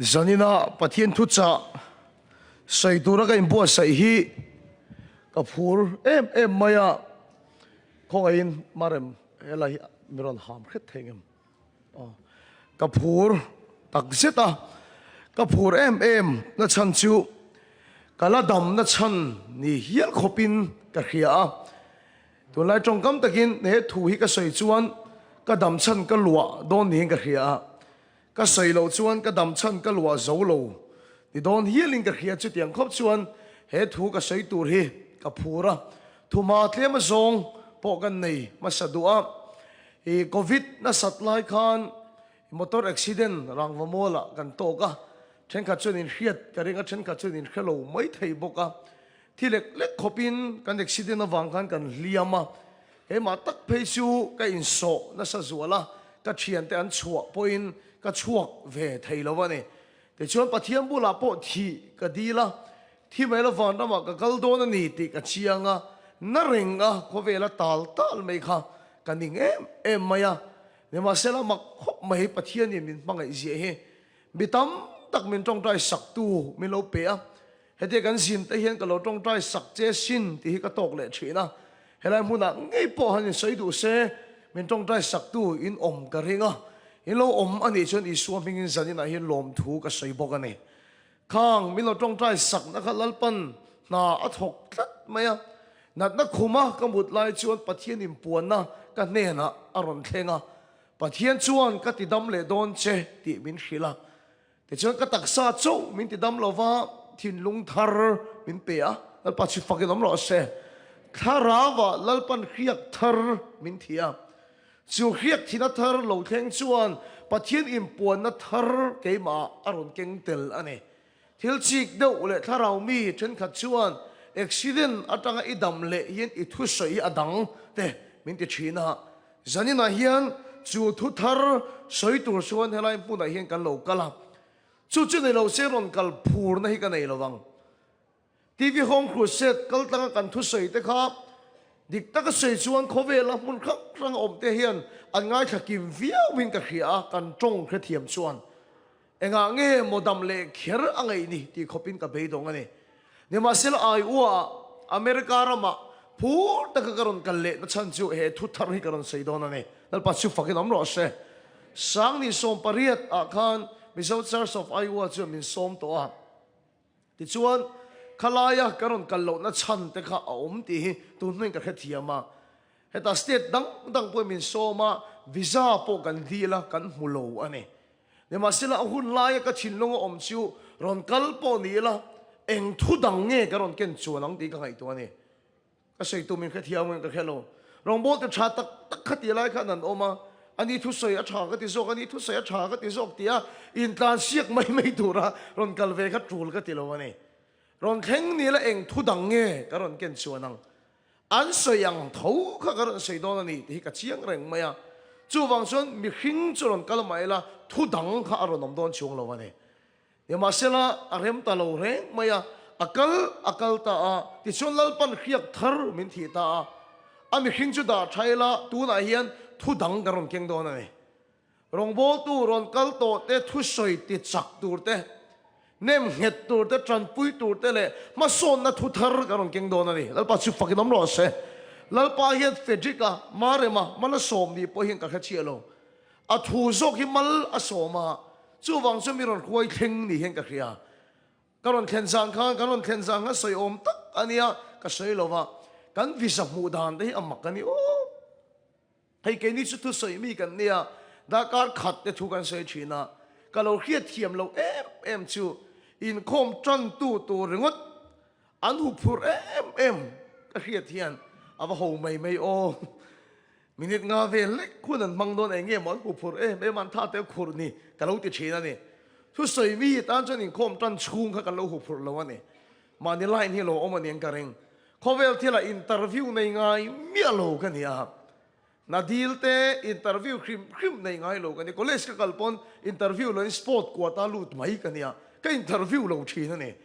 zanina pathian thu cha sai tura ka impo sai hi ka phur em maya khongain marem elai miron ham khet thengem ka phur tak zeta ka phur em na chan chu kala dam na chan ni hial khopin ka khia tu lai trong kam takin ne thu hi ka sai chuan ka dam chan ka lua don ni ka khia ka sai lo chuan ka dam chan ka lua zo lo ni don hialing ka khia chu tiang khop chuan he thu ka sai tur hi ka phura thu ma tlem zong po kan nei ma sadua e covid na satlai khan motor accident rangwa mola kan to ka then ka chuan in hiat ka ringa then ka chuan in hello mai thei boka thilek lek khopin kan accident na wang khan kan liama he ma tak phei chu ka in so na sa zuala ka thian te an chua poin ka chuak ve thei lo wani te chuan pathiam bula po thi ka dila thi mai la van ma ka kal don ni ti ka chianga na ringa khovela tal mai kha kaning em maya ne ma sela mak khop mai pathian ni min mangai je he bitam tak min tong trai sak tu min lo pe a hete kan sin te hian ka lo tong trai sak che sin ti ka tok le thina helai muna ngei po han sei du se min tong trai sak tu in om ka ringa in lo om ani chon i suaming in zanina hi lom thu ka sei bok ani khang min lo tong trai sak na kha lalpan na a thok tlat maya nat na khuma ka mut lai chuan pathian im puan na ka ne na aron thlenga pathian chuan ka ti dam le don che ti min khila te chuan ka taksa chau min ti dam lova thin lung thar min pe a al pa chi fakin om ro se tharawa lalpan khiak thar min thia chu khiak thina thar lo thleng chuan pathian im puan na thar keima aron keng tel ani thil chik deuh le tharau mi then khat chuan accident atanga idam le yen I thu soi adang te min ti thina zanina hian chu thu thar soi tur chuan helai puna hian kan lo kala chu chu nei lo se ron kal phur na hi ka nei lowang tv home crusade kal tanga kan thu soi te kha dik tak soi chuan khovela mun khak rang om te hian an ngai thakim viau win ka khia kan tong khe thiam chuan enga nge modam le kher angai ni ti khopin ka beidong ani ne ma sel ai wa america rama phur tak karon kalle na chan chu he thu thar hi karon sei don ani dal pa chu fakin om ro se sang ni som pariat a khan Misal Church of Iowa chu min som to a ti chuan khalaya karon kallo na chan te kha om ti tu hnen ka khathiama heta state dang po min soma visa po kan dila kan mulo ani ne ma sila hun lai ka chinlong om chu ron kal po ni la eng thu dang nge karon ken chuanang ti ka ngai to ani ka sei tu min khathiam ka khelo rong bo te tha tak khati lai kha nan oma ani thu soi a tha ka ti zok ani thu soi a tha ka ti zok tia in tlan siak mai tura ron kal ve kha trul ka ti lo ani ron kheng ni la eng thu dang nge ka ron ken chuanang an soyang tho kha ka ron sei don ani ti ka chiang reng maya chu wang chon mi hing chu ron kal mai la thu dang kha ron nom don chung lo ani ya ma sela arem ta lo reng maya akal ta a ti chon lal pan khiak thar min thi ta a ami hing chu da thaila tu na hian thu dang karon keng don ani rong bo tu ron kal to te thu soi ti chak tur te nem het tur te tran pui tur te le ma son na thu thar karon keng don ani lal pa chu fakin om ro se lal pa hian fedrika mare ma mana som ni po hin ka kha chielo a thu zok hi mal a soma chu wang chu mi ron khoi theng ni hen ka khia karon khen sang khan karon khen sang ha soi om tak ania ka soi lova kan visa mu dan te amak ani o hay cái ní chút soi mi kan nia da kar khat te thu kan soi thina kalau khiat thiam lo em chu in khom tran tu ringot an hu phur em ka khiat hian ava ho mai o minute nga ve lek khun an mang don enge mon hu phur em an tha te khur ni kalau ti thina ni thu soi mi tan chon in khom tran chung kha kan lo hu phur lo ani mani line hi lo om an ka reng khovel thila interview nei ngai mi lo kan ya na deal te interview khrim nei ngai lo kan college ka kalpon interview lo sport quota lut mai kan ya ka interview lo thina ne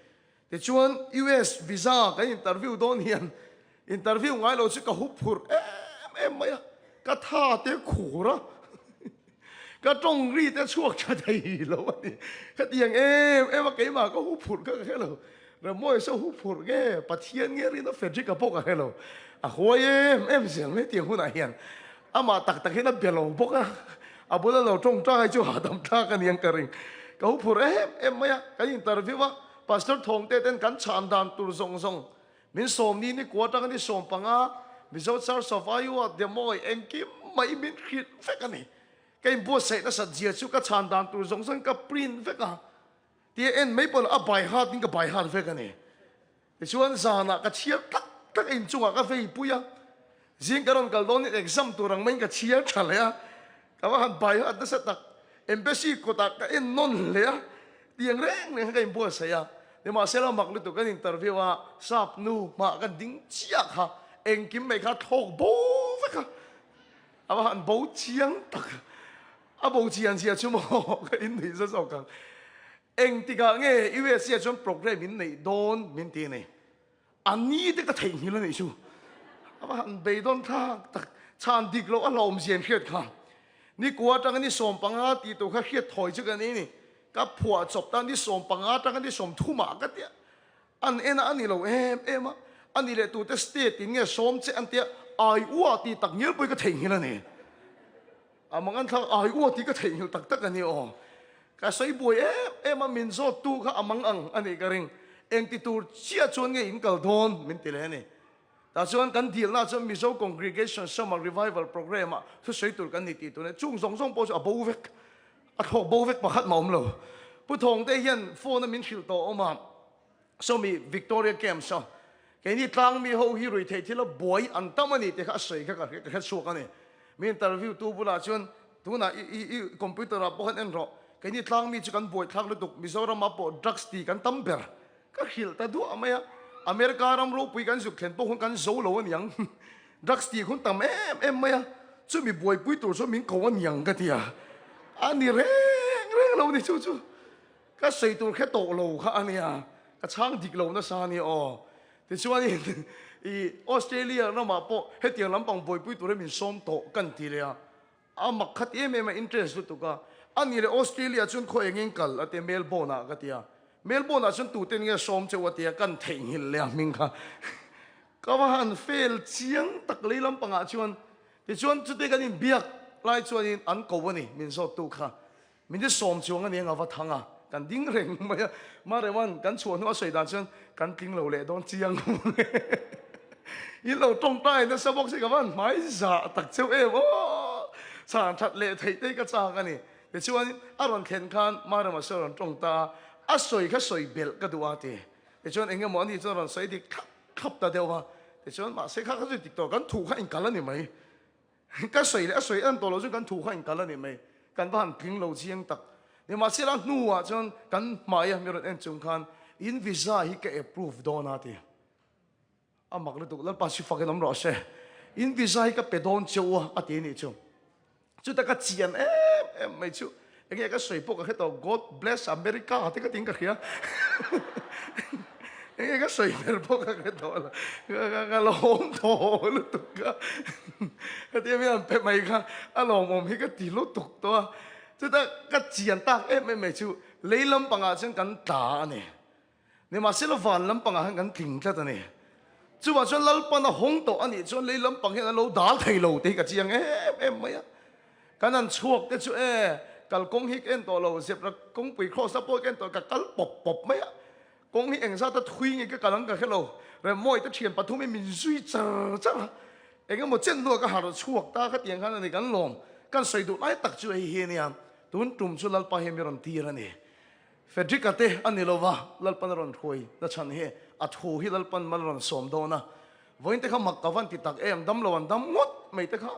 te chuan US visa ka interview don hian interview ngai lo chu ka hup phur em maya ka tha te khura ก็ตรงรีแต่ช่วงจะได้แล้ววันนี้ก็เตียงว่าเกี่ยมาก็หูผุดก็แค่เราเราไม่ใช่หูผุดแค่ปะเทียนเงี้ยรีน่าเฟรจิกกับพวกแค่เราหัวเสียงเลยเตียงหัวไหนเห็นมาตักให้นับเปลี่ยนเราพวกบุญเราจงใจจะหาดำท่ากันยังกระริงก็หูผุดไม่อะก็ยินตระวิว่าพาสเตอร์ทงเต้นกันชานดานตุลทรงมินสมนี่กวาดกันนี่สมปังมิจฉาสารสฟายุว่าเดี๋ยวมอยเอ็งกิมไม่มินคิดเฟกันนี่ก็ยินบัวเสกนั่นสัจเจียชุกชานดานตุลทรงก็ปริ้นเฟกันที่ไม่ปนใบหาดนี่ก็ใบหาดเฟกันนี่แต่ชวนสานะก็เชียร์ตักอินจังก็เฟย์ปุยจิงการอนกัลโดนี่เอ็กซัมตัวรังไม่ก็เชียร์ทะเลก็ว่าใบหาดนั่นสัตว์เอ็มเบซี่ก็ตักก็นนเลยที่ยังเร่งก็ยินบัวเสียเดี๋ยวมาเสร็จแล้วมักลุตุกันอินเตอร์วิวว่าทราบนูมากันดิ้งเชียค่ะเองกินไม่ค่ะทอกบูฟค่ะว่าหันบูเชียงตักบูเชียงเสียชั่วโมงก็อินดีซะสองกันเองที่ก็เงี้ยอีเวเสียจนโปรแกรมมินนี่โดนมินตีนี่อันนี้เด็กก็ทิ้งอยู่แล้วนี่ชูว่าหันไปโดนท่าตักชานดิกเราอารมณ์เสียงเครียดค่ะนี่กลัวจังนี่สมปังอาตีตัวข้าเครียดถอยจุกันนี่ก็ผัวจบตอนที่สมปังอาจังที่สมทุ่มกันเดียอันนี้เราอันนี้เลยตัวเตสเตตินเนี่ยสมเจอันเดียไอ้วัวตีตักเงี้ยไปก็ทิ้งแล้วนี่มันงั้นถ้าไอ้วัวตีก็ทิ้งตักกันนี่ก็ใส่บุยมันมินโซตู้ข้ามังอันนี้ก็เร่งเองติดตัวเชี่ยชวนเงี้ยอิงกัลโดนมินติเลยนี่แต่ส่วนกันเดียร์น่าจะมีโซ congregation summer revival program ทุกสิ่งตัวกันนี่ติดตัวเนี่ยจุ่งสองโพสบูเวกทอกบูเวกมาขัดหมอมเราผู้ทองได้ยันโฟนมินชิลโตออกมาสมีวิกตอเรียเกมส์แค่นี้ตั้งมีเขาฮิรุยเทที่เราบอยอันตั้มนี่เด็กสวยแค่ชัวกันนี่มีอินเตอร์วิวตัวบุรุษชวนตัวน่ะคอมพิวเตอร์รับบอกเอ็นรอแค่นี้ตั้งมีจุกันบอยทักเลยตุกมิโซรามาปอดรักสตีกันตั้มเบอร์ก็ฮิลแต่ดูอเมริการำรู้ปุยกันสุขเห็นพวกคนกันโซ่เราเนี่ยรักสตีคนตั้มไม่ช่วยมีบอยปุยตัวช่วยมีเขาวันยังกันที่อันนี้เร่งเราเนี่ยชูก็ใส่ตัวแค่โตโลค่ะอันนี้ก็ช่างดิกโลนะซานี่แต่ช่วงนี้ออสเตรเลียเรามาปอให้เตียงลำปังบอยปุยตัวได้มีส้มโตกันทีเลยมักขัดไม่อินเทรสต์ตัวก็อันนี้เลยออสเตรเลียจนเขาเองกัลแต่เมลโบนาก็ที่เมลโบนาจนตัวเต็งเงี้ยส้มเจ้าที่กันเถิงหินเลยมิงค่ะก็ว่าหันเฟลเชียงตักเลยลำปังชวนแต่ชวนจุดเด็กันนี่เบียกไล่ชวนอันกูวันนี้มินโซตัวค่ะมินจะส้มชวนกันยังเอาว่าทั้งกันดิ้งเร่งมาเรื่องวันกันชวนว่า水ดันชวนกันดิ้งเราเลยโดนเจียงยิ่งเราตรงใต้นะสมองสิกับวันไม่จ่าตักเจ้าสารทัดเละไทยได้ก็จ้ากันนี่แต่ชวนอารมณ์เข็นขันมาเรื่องมาสอนตรงตาสวยก็สวยเบลก็ดูอาทีแต่ชวนเองก็มองนี่ชวนสวยดีขับตาเดียวว่าแต่ชวนมาเสียข้าก็จะติดต่อกันถูกข้าอินกันแล้วนี่ไหมก็สวยเลยสวยอันตัวเราชวนกันถูกข้าอินกันแล้วนี่ไหมกันบ้านพิงเราเชียงตักเนี่ยมาเสียแล้วนัวจนกันหมายมีรถเอ็นจุงคันอินวีซ่าฮิกเอพรูฟโดนอาทีมักเลยตุกแล้วปัจจุบันน้ำร้อนเช่อินวีซ่าฮิกเปโดนเจ้าอาทีนี่จุจุดตะกัดเจียนไม่จุเองก็สวยพวกก็แค่ตัว God bless America ที่ก็ทิ้งกันเขียเองก็สวยเป็นพวกก็แค่ตัวละก็ล้มโถลุตุกก็ที่ไม่อันเป็นไหมครับลองมองให้ก็ตีลุตุกตัวจุดตะกัดเจียนตากไม่จุเลยลำปังอาจจะกันตาเนี่ยมาเสียละวันลำปังอาจกันทิ้งซะตัวเนี่ยจุดว่าจนลำปังอาหงตัวอันนี้จนเลยลำปังเห็นเราด่าไทยเราตีกับเจียงไม่กันนั้นช่วงที่จุกัลกงฮิกเอ็นตัวเราเสียบแล้วกงปีครอสปอร์เอ็นตัวกัลปบไหมกงฮิกเอ็งซาตะทุยงี้ก็กำลังกับเราเรื่องมวยตะเทียนปะทุไม่มีซุยจ้าเองก็หมดเจนตัวก็หาเราช่วงตาขัดยังขันนี่กันลมกันใส่ดูไล่ตักช่วยเฮียเนี่ยตุนตุ่มชุลลปะเฮียมีรันทีรันนี่เฟดริกาเตอันนี้เราว่าลปะนรันคุยแล้วฉันเฮอัดหูฮิลปะมันรันสมโดนะวันที่เขามักกะวันติตักดำละวันดำงดไม่แต่เขา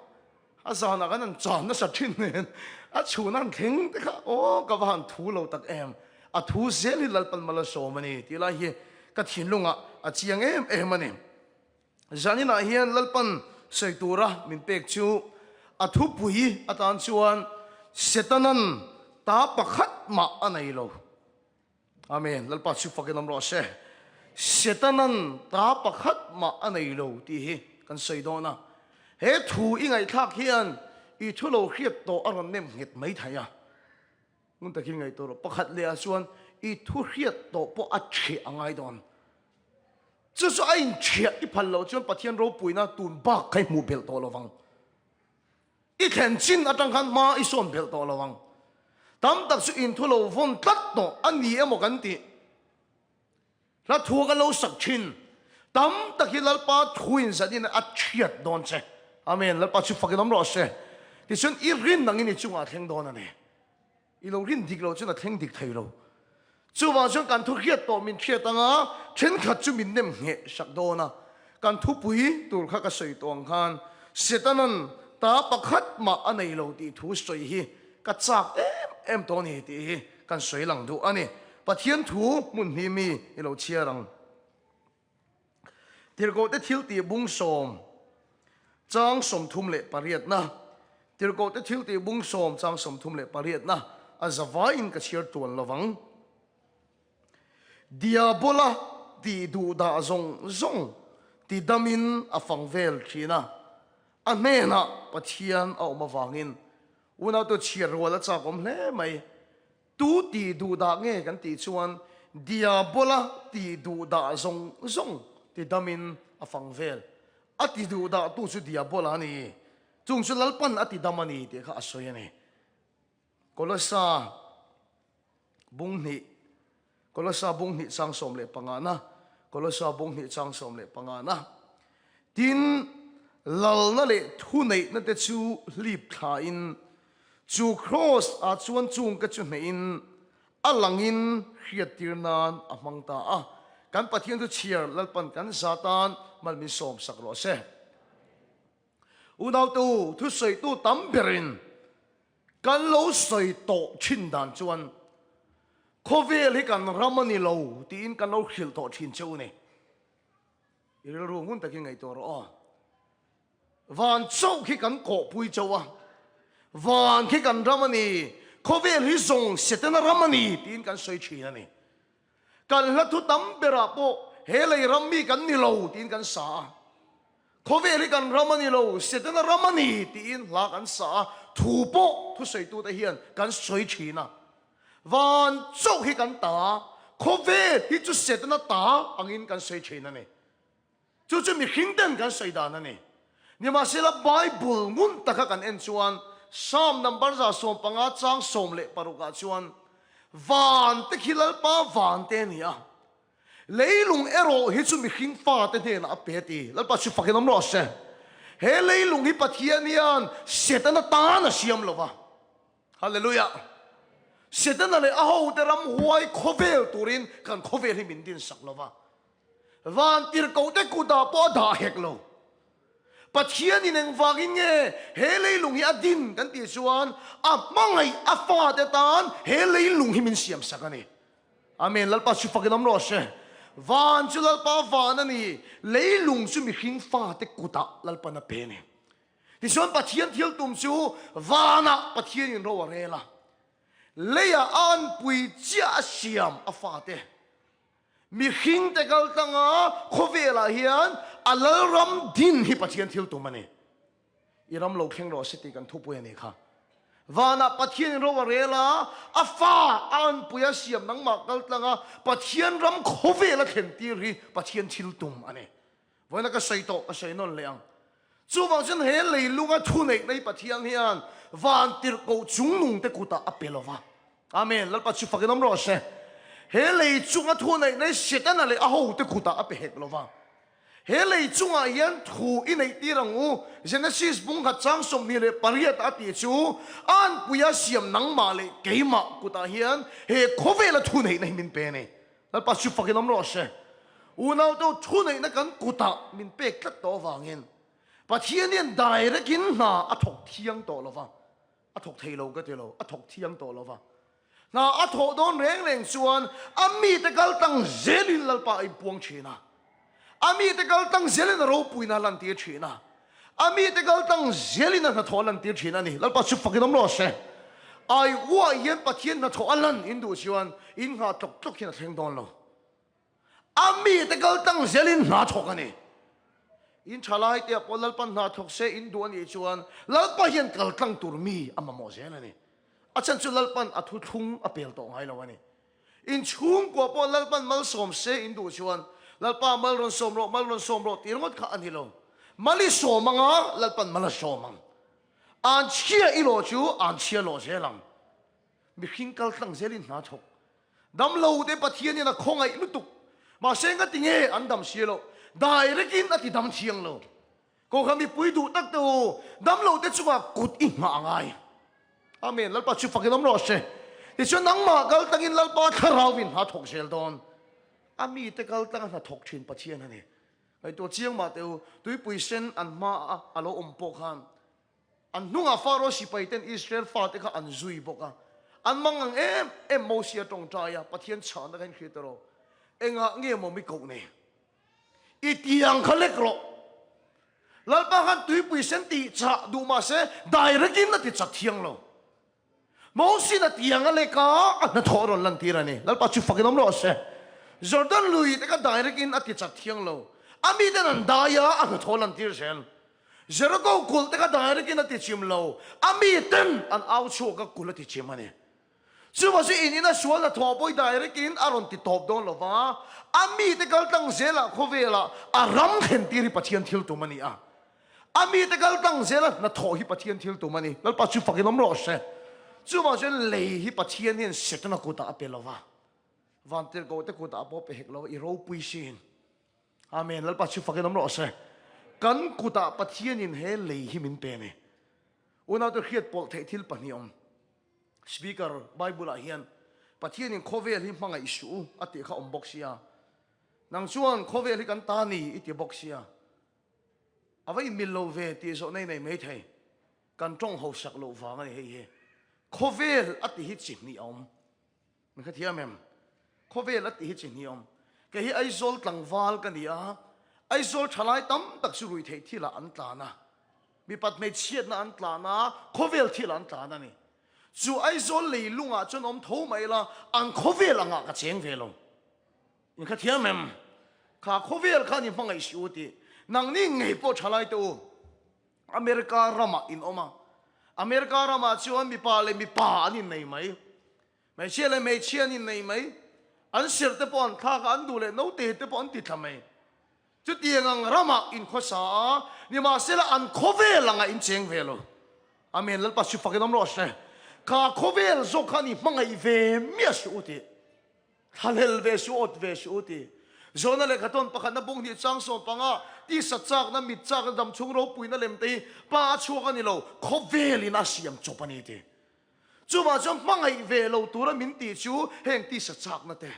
อาจารย์กันนั่นจานนั่นสัตว์ที่เนี่ยชูนั่นเข่งแต่ค่ะโอ้กบหันทูเราตักทูเซลิลปันมาลโซมันนี่ที่ละเฮียกัดหินลุงเชียงมันนี่จานี่นะเฮียลปันใส่ตัวระมินเป็กชูทูปุยตานชวนเสตนันตาปะขัดมาอันไหนเราอาเมนลปันชุฟักน้ำร้อนเสตนันตาปะขัดมาอันไหนเราที่เฮกันใส่โดนะเฮทูอีไงทักเฮียน i thu lo khiat to aron nem het mai thaya ngun ta kin ngai to pakhat le a chuan i thu khiat to po a che angai don chu so ain che i phal lo chuan pathian ro puina tun ba kai mu bel to lowang i khen chin atang khan ma i som bel to lowang tam tak su in thu lo von tat to ani emo kan ti la thu ka lo sak chin tam tak hi lalpa thuin zadin a chiat don che amen lalpa chu fakinom ro se ti sun i rin nang ini chunga thleng don ani i lo rin dik lo chuna thleng dik thei lo chu wa chung kan thu khiat to min khiat anga then khat chu min nem nge sak dona kan thu pui tur kha ka soi tong khan setanan ta pakhat ma anei lo ti thu soi hi ka chak em to ni ti kan soi lang du ani pathian thu mun hi mi i lo chiarang tirgo te thil ti bung som chang som thum le pariat na tirgo te thil ti bung som chang som thum le pariat na azawa in ka chiar tuan lawang diabola ti du da zong zong ti damin afang vel thina a mena pathian au ma wangin una to chiar wala cha kom hle mai tu ti du da nge kan ti chuan diabola ti du da zong zong ti damin afang vel ati du da tu su diabola ni chung su lalpan ati damani ti kha asoy ani kolosa bung ni chang som le pangana kolosa bung ni chang som le pangana tin lal na le thu nei na te chu lip kha in chu cross a chuan chung ka chu nei in alangin khiatirnan amang ta a kan pathian tu chiar lalpan kan satan malmin som sakro se unaw tu thu soi tu tam berin kan lo soi to chin dan chuan khovel hi kan ramani lo tin kan lo khil to thin chu ni irel ru ngun takin ngai to ro van chau khi kan ko pui chawa van khi kan ramani khovel hi zong setena ramani tin kan soi thin ani kan la thu tam bera po helai rammi kan ni lo tin kan sa khovel hi kan ramani lo setena ramani tin la kan sa thu po thu soi tu ta hian kan soi thina van chau hi kan ta khovel hi chu setena ta angin kan soi thina ni chu chu mi khingten kan soi dan ani ni ma sila bible ngun taka kan en chuan psalm number za som panga chang som le paruka chuan van te khilal pa van te nia leilung ero hi chu mi khing fa te ne na apeti lal pa chu fakinom ro se he leilung hi pathianian setana ta na siam lova hallelujah setana le aho te ram huai khovel turin kan khovel hi min din sak lova van tir ko te ku da po da hek lo pathian in ang wangin nge he leilung hi adin kan ti chuan a mangai a fa te tan he leilung hi min siam sakani amen lal pa chu fakinom ro se van chu lal pa van ani leilung chu mi hing fa te kuta lal pa na pe ni ti chuan pathian thil tum chu vana pathian in ro rela leya an pui chia siam a fa te mi hing te gal tanga khovela hian alal ram din hi pathian thil tum ani iram lo kheng ro siti kan thupu ani kha vana pathian ro rela afa an puya siam nang ma kal tanga pathian ram khovela khen ti ri pathian thil tum ani voina ka sai to a sai non leang chu wang chen he leilunga thu nei nei pathian hian van tir ko chung nung te kuta apelova amen lal pa chu fakinom ro se he lei chunga thu nei nei setana le a ho te kuta apehek lova he lei chunga hian thu i nei tirangu genesis bung kha chang som ni le pariat ati chu an puya siam nang ma le keima kuta hian he khovela thu nei nei min pe ne lal pa chu fakinom ro se unaw to thu nei na kan kuta min pe klat to wangin pathian hian direct in na athok thiang to lova athok theilo ka te lo athok thiang to lova na athok don reng leng chuan ami te kal tang zelin lal pa ai puang china ami te kal tang zelin ro puina lan ti china ami te kal tang zelin na tholan ti china ni lal pa chu fakinom ro se ai wa yen pathian na tholan indu chuan in ha tok tok hin theng don lo ami te kal tang zelin na thokani in chalai te pol lalpan na thok se in duan i chuan lalpa hian kaltlang turmi ama mo zen ani achan chu lalpan athu thung apel to ngai lo ani in chung ko pol lalpan mal som se in du chuan lalpa mal ron som ro tirngot kha ani lo mali somanga lalpan mala somang an chia ilo chu an chia lo zelang mi khing kaltlang zelin na thok dam lo de pathian ni na khongai lutuk ma senga tinge an dam sielo directin ati dam chiang lo ko khami pui du tak to dam lo te chuwa kut i nga ngai amen lalpa chu fakilam ro se ti chu nang ma gal tangin lalpa tharawin ha thok sel don ami te gal tang na thok thin pathian ani ai to chiang ma teu tui pui sen an ma alo ompo khan an nunga faro si paiten Israel fa te kha an zui boka an mangang em mo sia tong taya pathian chan da kan khitero enga nge mo mi ko ne itiang khalek ro lalpa khan tui pui sen ti cha du ma se directin na ti cha thiang lo mo si na tiang ale ka na thoro lan tirani lalpa chu fakinom ro se Jordan lui te ka directin ati cha thiang lo ami den an daya an tholan tir sel Jericho kul te ka directin ati chim lo ami ten an au chu ka kul ati chim ani chu ba si inina sual na thopoi directin aron ti top don lo wa ami te kal tang zela khovela aram khen tiri pathian thil tu mani a ami te kal tang zela na tho hi pathian thil tu mani lal pa chu fakinom ro se chu ma jen le hi pathian nin setna ko ta apelova vantir go te ko ta po pe hek lo I ro pui sin amen lal pa chu fakinom ro se kan ku ta pathian in he le hi min pe ne una to khiat pol the thil paniom speaker bible a hian pathian in khovel hi hmanga isu ati kha om boxia nang chuan khovel hi kan ta ni iti boxia avai mil lo ve ti zo nei nei mai thei kan tong ho sak lo wa ngai he khovel ati hi chim ni om min kha thiam em khovel ati hi chim ni om ke hi ai zol tlangwal ka ni a ai zol thalai tam tak su rui thei thila an tla na mi pat me chiat na an tla na khovel thila an tla na ni chu ai zol lei lunga chon om tho mai la an khovel anga ka cheng ve lo in kha thiam em kha khovel kha ni mangai siu ti nang ni ngei po thalai to America rama in oma America rama chuan mi pa le mi pa ani nei mai mai che le mai chian in nei mai an sir te pon kha ka an du le no te te pon ti thamai chu tiang rama in khosa ni ma sela an khovel anga in cheng ve lo amen lal pa su fakinom ro se ka khovel zo khani mangai ve mi su ti halel ve su ot ve su ti zona le khaton pakhat na bung ni chang so panga ti satchak na mit chak dam chung ro puina lem te pa chu ka ni lo khovel in asiam chopani te chu ma chong mangai ve lo tura min ti chu heng ti satchak na te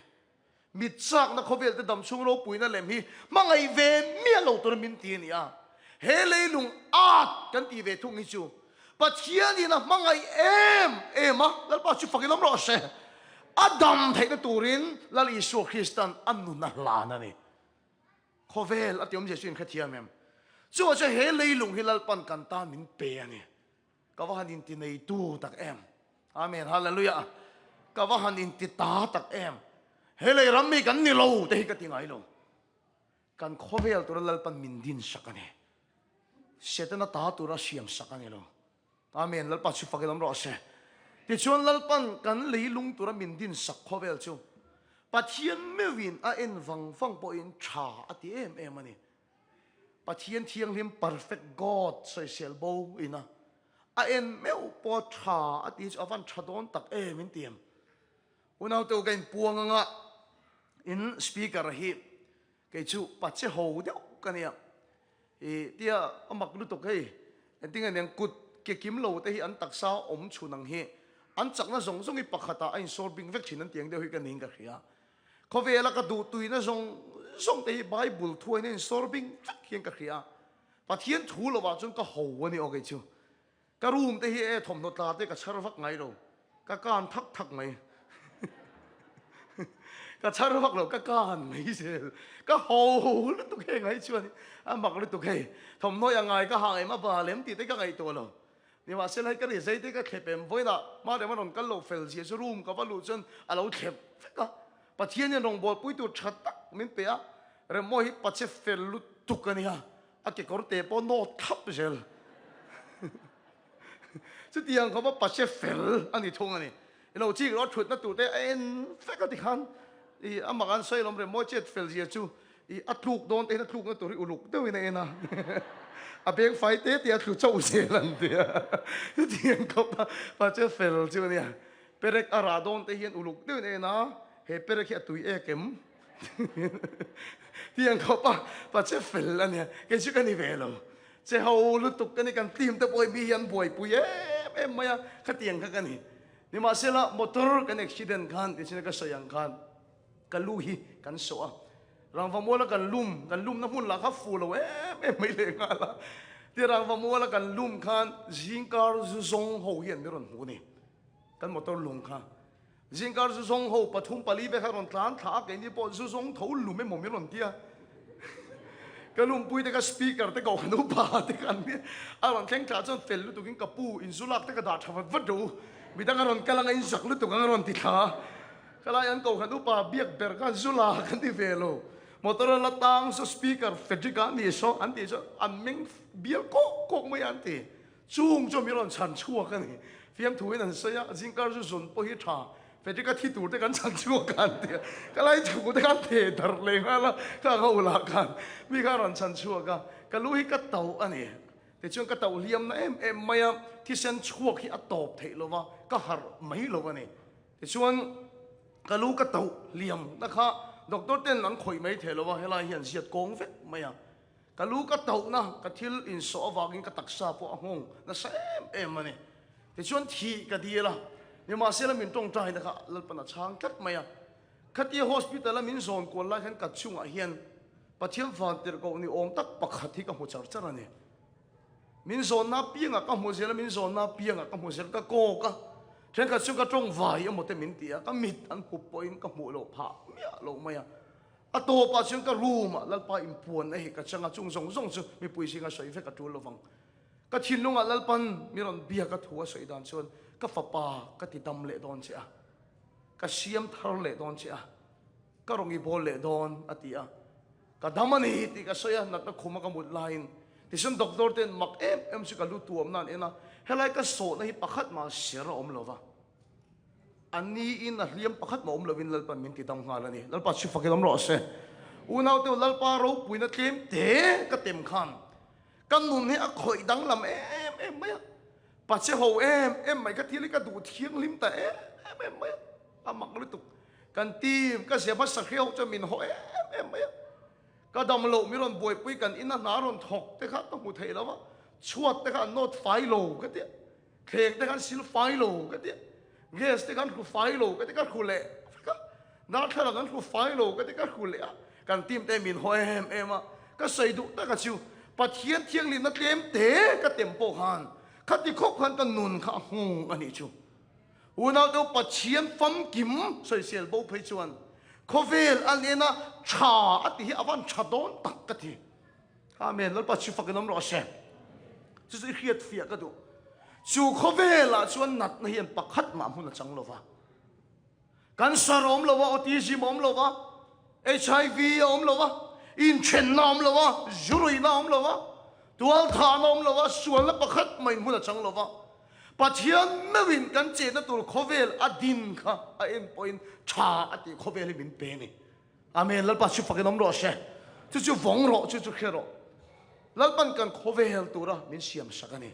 mit chak na khovel te dam chung ro puina lem hi mangai ve mi lo tura min ti ni a he le lung at kan ti ve thung hi chu pathian ni na mangai em a lal pa chu fakilam ro se Adam thei na turin lal Isu Christian anu na la na ni khovel atiom je sin khathiam em chu cha he leilung hilal pan kan ta min pe ani kawahan ti nei tu tak em amen hallelujah kawahan ti ta tak em he le rammi kan ni lo te ka tingai lo kan khovel tur lal pan min din sakani setana ta tur siam sakani lo amen lal pa chu fakilam ro se ti chuan lalpan kan leilung tura min din sak khovel chu pathian mewin a en wang po in tha ati em ani pathian thiang lim perfect god soi sel bo ina a en meu po tha ati avan thadon tak em in tiam unau to gain puanga in speaker hi ke chu pache ho de kania e tia amak lu to kai ending an kut ke kim lo te hi an taksa om chunang hi an chak na zong zong I pakhata ain solving vek chin an tiang de hui kan ning ka khia khovela ka du tuina zong zong te bible thuai nen solving vek hian ka khia pathian thu lo wa chung ka ho ani o ke chu ka room te hi e thom no tla te ka char vak ngai ro ka kan thak mai ka char vak lo ka kan mai se ka ho lu tu ke ngai chu ani a mak lu tu ke thom no ya ngai ka hang ma ba lem ti te ka ngai to lo ni wa selai ka ri zai te ka khepem voina ma de ma ron kal lo fel si so room ka balu chen a lo khep ka pathian rong bol pui tu that tak min pe a re mo hi pache fel lu tu ka ni ha เก็บกระเตะปอนโนทับไปเชียวสุดที่ยังเขาว่าปัจเจเฟลอันนี้ทงอันนี้เราจีรถฉุดนั่นตัวเตะเอ็นเฟกติขันอีอามากันใส่ลมเรมโมเจ็ดเฟลเจียจูอีอัดลูกโดนเตะอัดลูกนั่นตัวริอุลุกเด้วยนี่นะอาเพียงไฟเตะเตียถูกเจ้าเสียลันเดียสุดที่ยังเขาปัจเจเฟลจูเนี่ยเปรกอาราโดนเตะเฮียนอุลุกเด้วยนี่นะเฮเปรกเฮียตุยเอเกมที่ยังเขาปัจเจเฟลอันเนี่ยแกชื่อกันนี่เวลเจ้าลุตุกกันนี่กันทีมแต่ป่วยมียันป่วยปุยไม่อะขัดเตียงกันนี่นี่มาเสละมอเตอร์กันอุบิเหตุกันที่ฉันก็เสียงกันกันลุยกันโซ่รังฟามัวแล้วกันลุ่มน้ำหุ่นหลักขับฟูเลยไม่เลี้ยงอะไรที่รังฟามัวแล้วกันลุ่มกันจิงการ์ซุซงหูเห็นไม่รู้หูนี่กันมอเตอร์ลุงกันจิงการ์ซุซงหูปฐุมปลีไปข้างรถร้านถากไอ้นี่พอซุซงถูลุ่มไม่หมดไม่รู้ที่ก็ลุงปุยแต่ก็สปีกเกอร์แต่ก็ขนุปาแต่กันเนี่ยอารมณ์แข็งขาจนเฟลลุตุกินกับปูอินสุลักแต่ก็ด่าทำวัดดูมีตั้งอารมณ์กำลังอินสักลุตุกันอารมณ์ติดขาก็เลยอันก็ขนุปาเบียกเบร์กันสุลากันที่เฟลมอเตอร์ละตังสสปีกเกอร์เฟจิกันนี่ชออันที่ชออันมิงเบียร์ก็ไม่อันที่จุงจนมีรอนชันชั่วกันนี่เฟียมถุยนั่นเสียจิงการ์จุนพอฮิตาเฟจิกันที่ตัวแต่กันชันชั่วกันที่ก็เลยถูแต่กันเทดร์เลยงั้นละก็เขาอุลากันมีการรอนชันชั่วกันก็รู้ให้ก็เต่าอันนี้แต่ช่วงก็เต่าเลี้ยมนะไม่ที่เส้นชั่วที่อัตตบเทลว่าก็หาไม่ลงอันนี้แต่ช่วงก็รู้ก็เต่าเลี้ยมนะครับดอกเต้นนั้นคอยไม่เทลว่าเฮลาเห็นเสียดกงเฟไม่อะก็รู้ก็เต่านะก็ทิลอินโซวากินก็ตักซาพวกหงนั่นเอ็มอันนี้แต่ช่วงที่ก็ดีละเนี่ยมาเสียแล้วมินตรงใจนะครับแล้วปนัดช้างคัดไม่อะคัดที่โฮสพิทอลแล้วมินโซนกวนไล่ขันกัดช่วงเฮียนปะเทียมฟันเตอร์ก็นี่องตักปักขัดที่กับหัวจัดนี่มินโซนนับเปียงกับหัวเสียแล้วมินโซนนับเปียงกับหัวเสียก็โกก็เช่นกับช่วงก็ตรงวายหมดแต่มินเตียก็มิดอันหุบปอยกับหัวโลภะเมียโลไม่อะอะตัวปัจจุบันก็รู้มาแล้วไปอิมพวนไอ้กับช่างจุงส่งมีปุยสิงห์สวยเฟกับตัวเราฟังก็ทิ้งลงอ่ะแล้วปันมีรอนเบียกับหัวสวยดานชวนก็ฝับปาก็ติดดำเละดอนเสียก็เสียมทารเละดอนเสียก็รงอีโบเละดอนอติอ่ะก็ดำมันนี่ติก็สวยนัดนักคุมก็หมดไลน์ที่ฉันด็อกเตอร์เต้นมักเอ็มสิก็รู้ตัวมันนั่นเองนะเฮลัยก็โสดนี่ปักขัดมาเสียระอมเลยวะอันนี้อินนะเลี้ยงปักขัดมาอมเลวินแล้วปันมินติดดำงานแล้วนี่แล้วปัจจุบันก็ต้องรอเสียอุณเอาเตวแล้วปาเราปุยนัดเต็มเตะก็เต็มขันกันนุ่นนี่คอยดังลำไม่ปัจเจโฮไม่ก็ทีนี้ก็ดูเที่ยงลิมแต่ไม่อามักเลยตุกกันทีมก็เสียภาษาเขียวจะมินโฮไม่ก็ดำโลมิรอนบวยปุยกันอินนารอนถกแต่ข้าต้องหูเทแล้วว่าชวดแต่ข้าโนดไฟโลก็เดียเคกแต่ข้าซิลไฟโลก็เดียเกสแต่ข้าคูไฟโลก็เดียก็คูเล่นาท่ากันคูไฟโลก็เดียก็คูเล่กันทีมแต่มินโฮก็ใส่ดุแต่ก็ชิวปัจเจียนเที่ยงลิมนัดเต็มเตะก็เต็มโปหันขัดที่คบกันกันนุนข้าหงอันนี้ชูอุณเอาเดี๋ยวปัจเจียนฟังกิมใส่เสียลบ่ไปชวนโควิดอันนี้นะชาอันที่อวันชาโดนตักกันทีอาเมนแล้วปัจจุบันก็น้ำรอเชจะเขียดเฟียก็ดูชูโควิดละชวนนัดในเห็นปักขัดมาหุ่นจังเลยวะกันสารอมเลยวะออทิซิมอมเลยวะ HIV อมเลยวะอินเชนน้ำเลยวะจุรุยน้ำเลยวะตัวทานน้ำเลยวะส่วนละปักขัดไม่หุ่นจังเลยวะปัจเจียนไม่วินกันเจนตัวโควิดอดินค่ะเอ็มพอยน์ชาอดีโควิดมินเป็นนี่อาเมนแล้วปัจจุบันก็น้ำรอเชจู่ๆฟงรอจู่ๆแค่รอแล้วปันกันโควิดตัวละมินเสียมสักนี่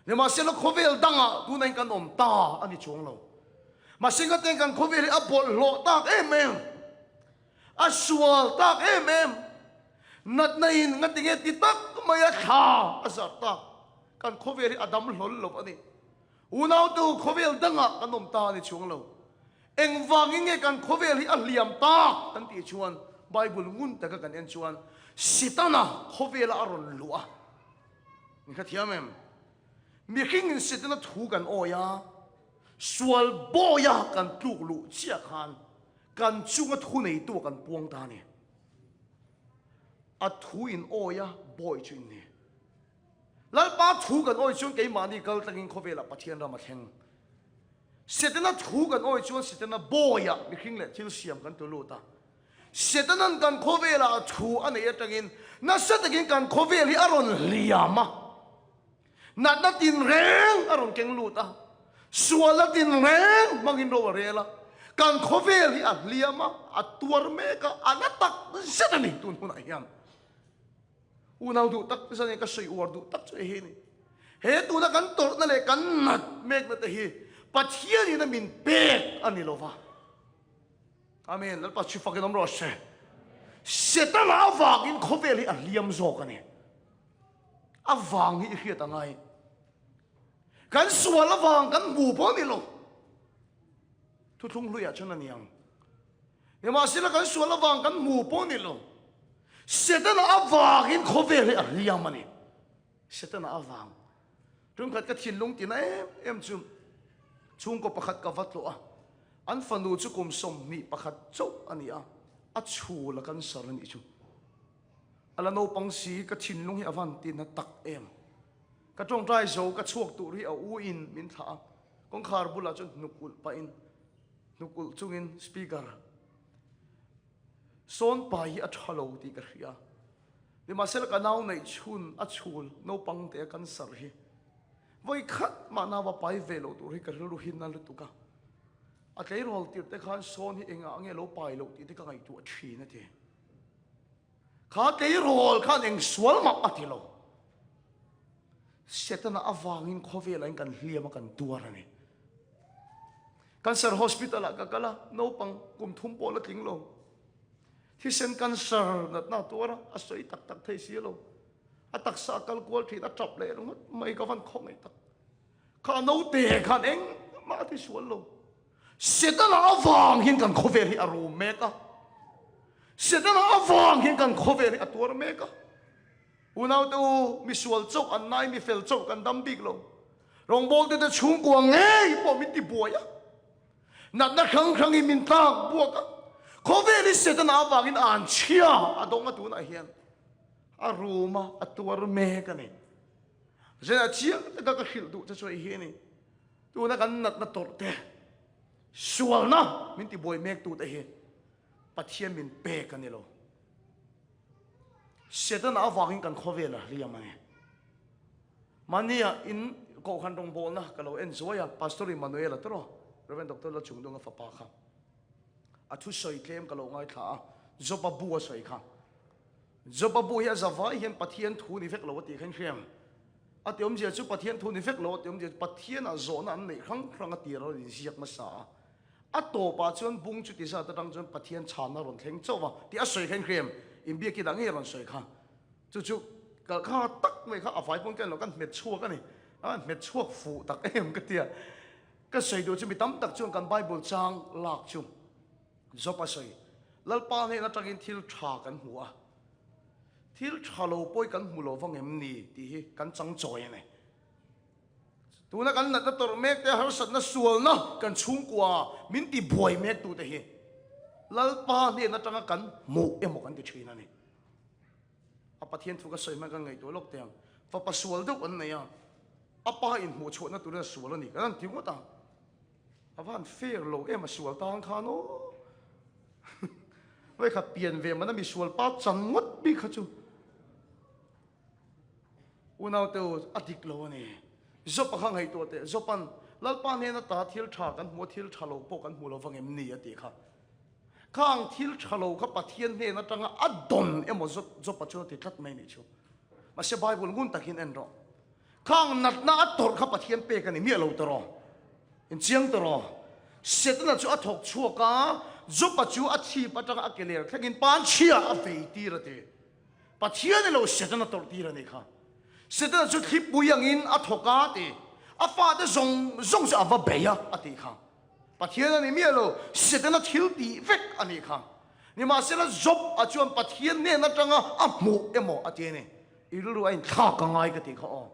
เนี่ยมาเสียแล้วโควิดดังอ่ะดูในกันอมตาอันนี้ช่วงเรามาเสียกันเต็งกันโควิดอับบอลโลตากอัสวลตากนัดในงัดติเงติตักไม่ยาชาอัสตากกันโควิดอดัมหล่นลบอันนี้อุณเอาตัวโควิดดังอ่ะกันอมตาในช่วงเราเอ็งวางยังไงกันโควิดอันเลียมตาตั้งแต่ชวนไบเบิลงุนแต่ก็กันเอ็นชวนสิตานะโควิดละอรุณลัวนี่ก็เทียมมีขิงสิตานะถูกันโอยาสวลโบยากันปลุกลุเชียขันกันจุงก็ทุนในตัวกันปวงตาเนี่ยอัดทุอินโอยาบ่อยจุนเนี่ยแล้วป้าถูกันโอยชวนกี่มานี่ก็ตั้งอินโควิดละปะเทียนเรามาแข่งเสร็จแล้วถูกันโอยชวนเสร็จแล้วบ่อยอะมีขิงเลยที่เราเสียมกันตัวลูตา Setanan kan khovela thu ane atangin na setagin kan khoveli aron liama na natin reng aron keng luta sualatin reng mangin rowarela kan khoveli at liama at tuar meka anatak setani tun huna yan unaw du tak sani ka soy uar du tak soy hini he tu na kan tor na le kan nat mek na tehi pathian ina min pek anilova amen lalpa chufakin om roshe setan avangin khoveli a liam zokani avangi hiat angai kan sual avang kan bu po ni lo tu thung luya chana niang ema sila kan sual avang kan mu po ni lo setan avangin khoveli a liam ani setan avang rum khat ka thin lung tin em chum chung ko pakhat ka vatlo a an fanu chu kum som ni pakhat chau ania a chu la kan sar ni chu ala no pang si ka thin lung hi avan tin na tak em ka tong trai zo ka chuak tu ri a u in min tha kong khar bula chu nukul pa in nukul chungin speaker son pa hi a thalo ti ka ria ni ma sel ka naw nei chun a chul no pang te kan sar hi voi khat ma na wa pai velo tu ri ka ru hin na lu tu ka a tlei rol tir te khan son hi enga ange lo pai lo ti te ka ngai tu a thi na te kha tlei rol khan eng swal ma ati lo setana awangin khovela in kan hliam kan tuar ani cancer hospital ka kala no pang kum thum pol tling lo thi sen cancer na tuara a soi tak tak thei si lo a tak sa kal kwal thi a trap le ro mai ka van khong ai tak kha no te khan eng ma thi swal lo setana awangin kan khoveli aru meka setana awangin kan khoveli atur meka unaw tu misual chok an nai mi fel chok kan dam big lo rong bol te chung kwa nge po mi ti boya nat na khang khang i min tak buaka khoveli setana awangin an chia adong atu na hian aruma atur meka ni zena chia ta ka khil du cha choi hi ni tu na kan nat na tor te sual na min ti boy mek tu te hi pathian min pe kan ni lo setan awangin kan khovela riam ani mania in ko khan rong bol na kalo en zoya pastor Emmanuel atro reverend doctor la chungdong fa pa kha athu soi tlem kalo ngai tha zopa bu soi kha zopa bu ya zawai hian pathian thu ni vek lo ti khan khriam atiom je chu pathian thu ni vek lo atiom je pathian a zona an nei khang khang ati ro ri siak ma sa a to pa chon bung chu ti sa ta dang chon pathian chana ron thleng chowa ti a soi khan khriam in bia ki dang e ron soi kha chu chu ka kha tak mai kha a fai pon kan lo kan met chua ka ni a met chuak fu tak em ka tia ka soi do chu mi tam tak chuan kan bible chang lak chu zopa soi lalpa ne na tangin thil tha kan hua thil thalo poi kan mulo wang em ni ti hi kan chang choi ne tu na kan na tor mek te har sat na sual na kan chung kwa min ti boy mek tu te hi lalpa ne na tanga kan mu emo kan ti thina ni a pathian thu ka soi ma ka ngai to lok teng fa pa sual do an na ya apa in mu chho na tu na sual ni kan ti ngota avan fair lo em a sual tang kha no vai kha pian ve man mi sual pa chang ngot bi kha chu unaw te adik lo ni zopa khang hai to te zopan lalpa ne na ta thil tha kan mo thil thalo po kan mu lo wang em ni ati kha khang thil thalo kha pathian ne na tanga adon emo zopa chu ti tlat mai ni chu ma se bible ngun takin en ro khang nat na ator kha pathian pe kan ni mi lo to ro in chiang to ro set na chu athok chu ka zopa chu a chi patanga akeler thagin pan chia a ve ti ra te pathian lo set na tor ti ra ni kha set na chu khip bu yang in athoka te a fa de zong sa va be ya ati kha pathian ni mi lo set na thil ti vek ani kha ni ma se la zob a chuan pathian ne na tanga a mu emo ati ne iru ain tha ka ngai ka ti kha o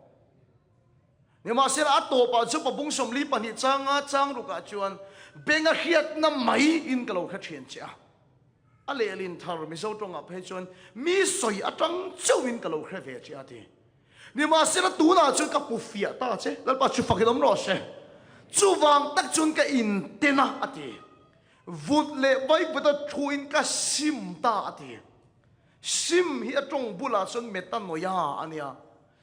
ni ma se la to pa chu pa bung som li pa ni changa chang ru ka chuan benga hiat na mai in ka lo kha thien cha a le lin thar mi zo tong a phe chuan mi soi atang chau in ka lo kha ve cha ti ni ma se la tu na chu ka pu fia ta che lal pa chu fa ki dom ro se chu wang tak chun ka in tena ati vụt lệ vay bữa ta chuin cả sim ta thì sim hi trong bula xuân mệt tan nói ya anh ya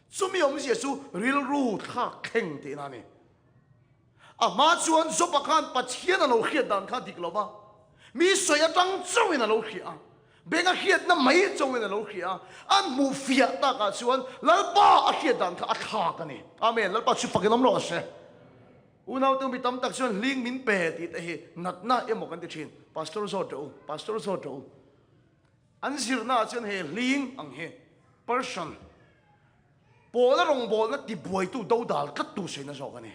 chúng mình ông Giêsu real ru thắc khen thế này à mà chuan giúp bác han bắt hiền là lâu khiết đàn khát địch lova mi soi ở trong châu là lâu khiết bên cái khiết nó mấy châu là lâu khiết anh mu phiệt ta cả chuan lal ba khiết đàn khát thắc cái này amen lal ba chụp phải cái nấm lò xe unau tu mi tam tak chuan ling min pe ti te hi nat na emo kan ti thin pastor so to an sir na chuan he ling ang he person po la rong bol na ti buai tu do dal kat tu se na so kan ni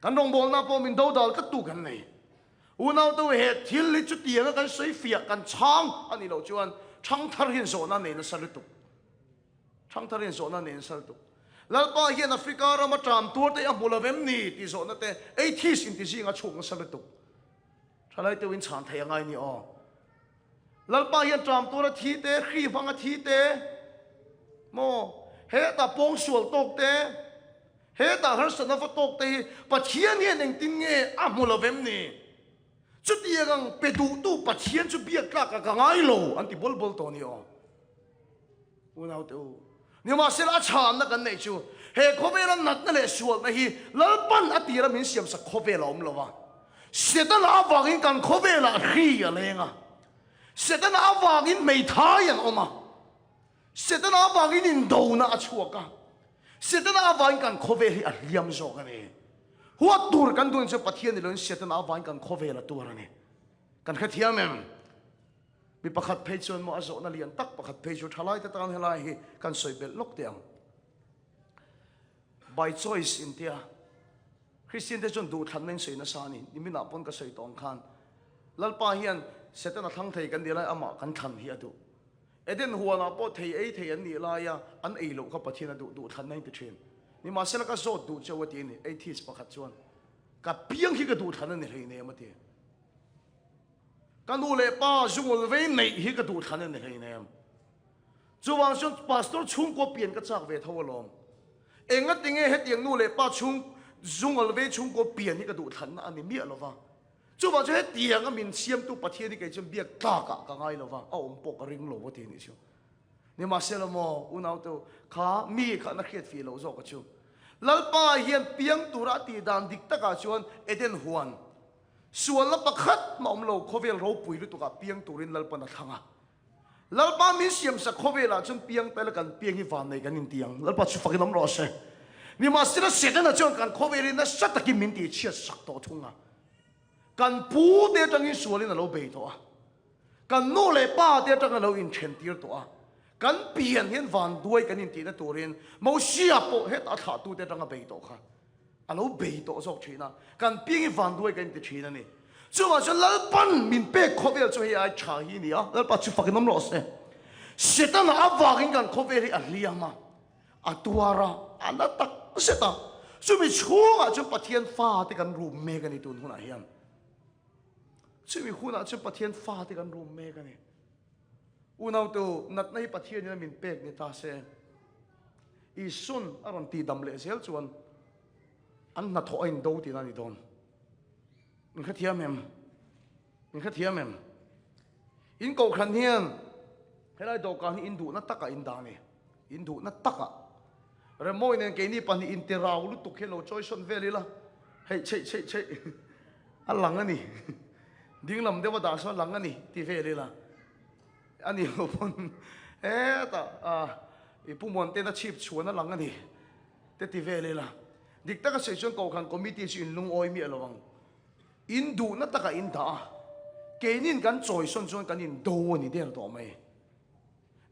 kan rong bol na po min do dal kat tu kan nei unau tu he thil li chu ti nga kan sei fia kan chang ani lo chuan chang thar hin so na nei na sal tu chang thar hin so na nei sal tu lalpa hian Africa ra ma tram tur te amula vem ni ti so na te 80s in ti singa chung sal tu thalai te win chan thai ngai ni o lalpa hian tram tur thi te khri phanga thi te mo he ta pong sual tok te he ta har sana fa tok te pathian hian eng tin nge amula vem ni chu ti gang pe tu pathian chu bia ka ngai lo an ti bol to ni o unau tu nhưng mà sẽ là chán nó cái này chứ hệ có vẻ là nát nó lại suốt này hi lỡ ban ở tiền là mình xem sắc có vẻ là ông lo sẽ ta là vàng in cần có vẻ là khi à lên à sẽ ta là vàng in mấy thái à ông à sẽ ta là vàng in đầu na chuột à sẽ ta là vàng cần có vẻ là liam rồi cái này hoa tour cần tuân cho bắt hiện lên sẽ ta là vàng cần có vẻ là tour này cần khát hiếm em bị bắt khát phê chuan mo azo na lian tak bắt khát phê chu thalai ta tan helai hi kan soi bel lok tiang by choice in tia Christian te chon du than men sei na sa ni nimi na pon ka sei tong khan lalpa hian setana thang thei kan dilai ama kan than hi adu eden huana po thei an ni la ya an ei lo ka pathina du than nai te thin ni ma sela ka zot du chawati ni 80s pakhat chuan ka piang hi ka du than ni rei ne ma ti kan nu le pa zungul ve nei hi ka du than ni rei ne chuwang chuan pastor chung ko pian ka chak ve thawalom enga tinge he tiang nu le pa chung zungul ve chung ko pian hi ka du than ani mi alova chuwang chu he tiang a min siam tu pathian ni kai chum bia ka ngai lova a om pok a ring lo wa ti ni chu ni ma sela mo unau tu kha mi kha na khiat fi lo zo ka chu lalpa hian piang tura ti dan dik taka chuan eden huan sual la pakhat ma om lo khovel ro pui lu tu ka piang turin lalpa na thanga lalpa min siam sa khovela chun piang pela kan piang hi van nei kan in tiang lalpa chu fakin om ro se ni ma sela sedana chuan kan khovelin na sataki min ti chia sak to thunga kan pu de tang in sualin lo be to a kan no le pa de tang lo in chen tir to a kan pian hian van duai kan in ti na turin mo sia po het a tha tu de tang a be to kha alo be to zok thina kan piang van duai kan ti thina ni chuwa chu lalpan min pe khovel chu hi ai tha hi ni a lalpa chu fakin nom lo se setan awagin kan khoveli a liama atuara ana tak seta chu mi chunga chu pathian fa te kan ru me kan ni tun huna hian chu mi huna chu pathian fa te kan ru me kan ni unau tu nat nei pathian ni min pek ni ta se i sun aron ti dam le sel chuan an na tho in do ti na ni don in khathiam em in ko khan hian helai do kan in du na taka in da ni in du na taka re moi nen ke ni pan in tirau lu tu khelo choi son veli la hei che alang ani dinglam dewa da so lang ani ti veli la ani pon ta i pumon te na chip chuan lang ani te ti veli la dik taka section ko khan committee sin lung oi mi alawang in du na taka in da kenin kan choi son chon kan in do ni der to mai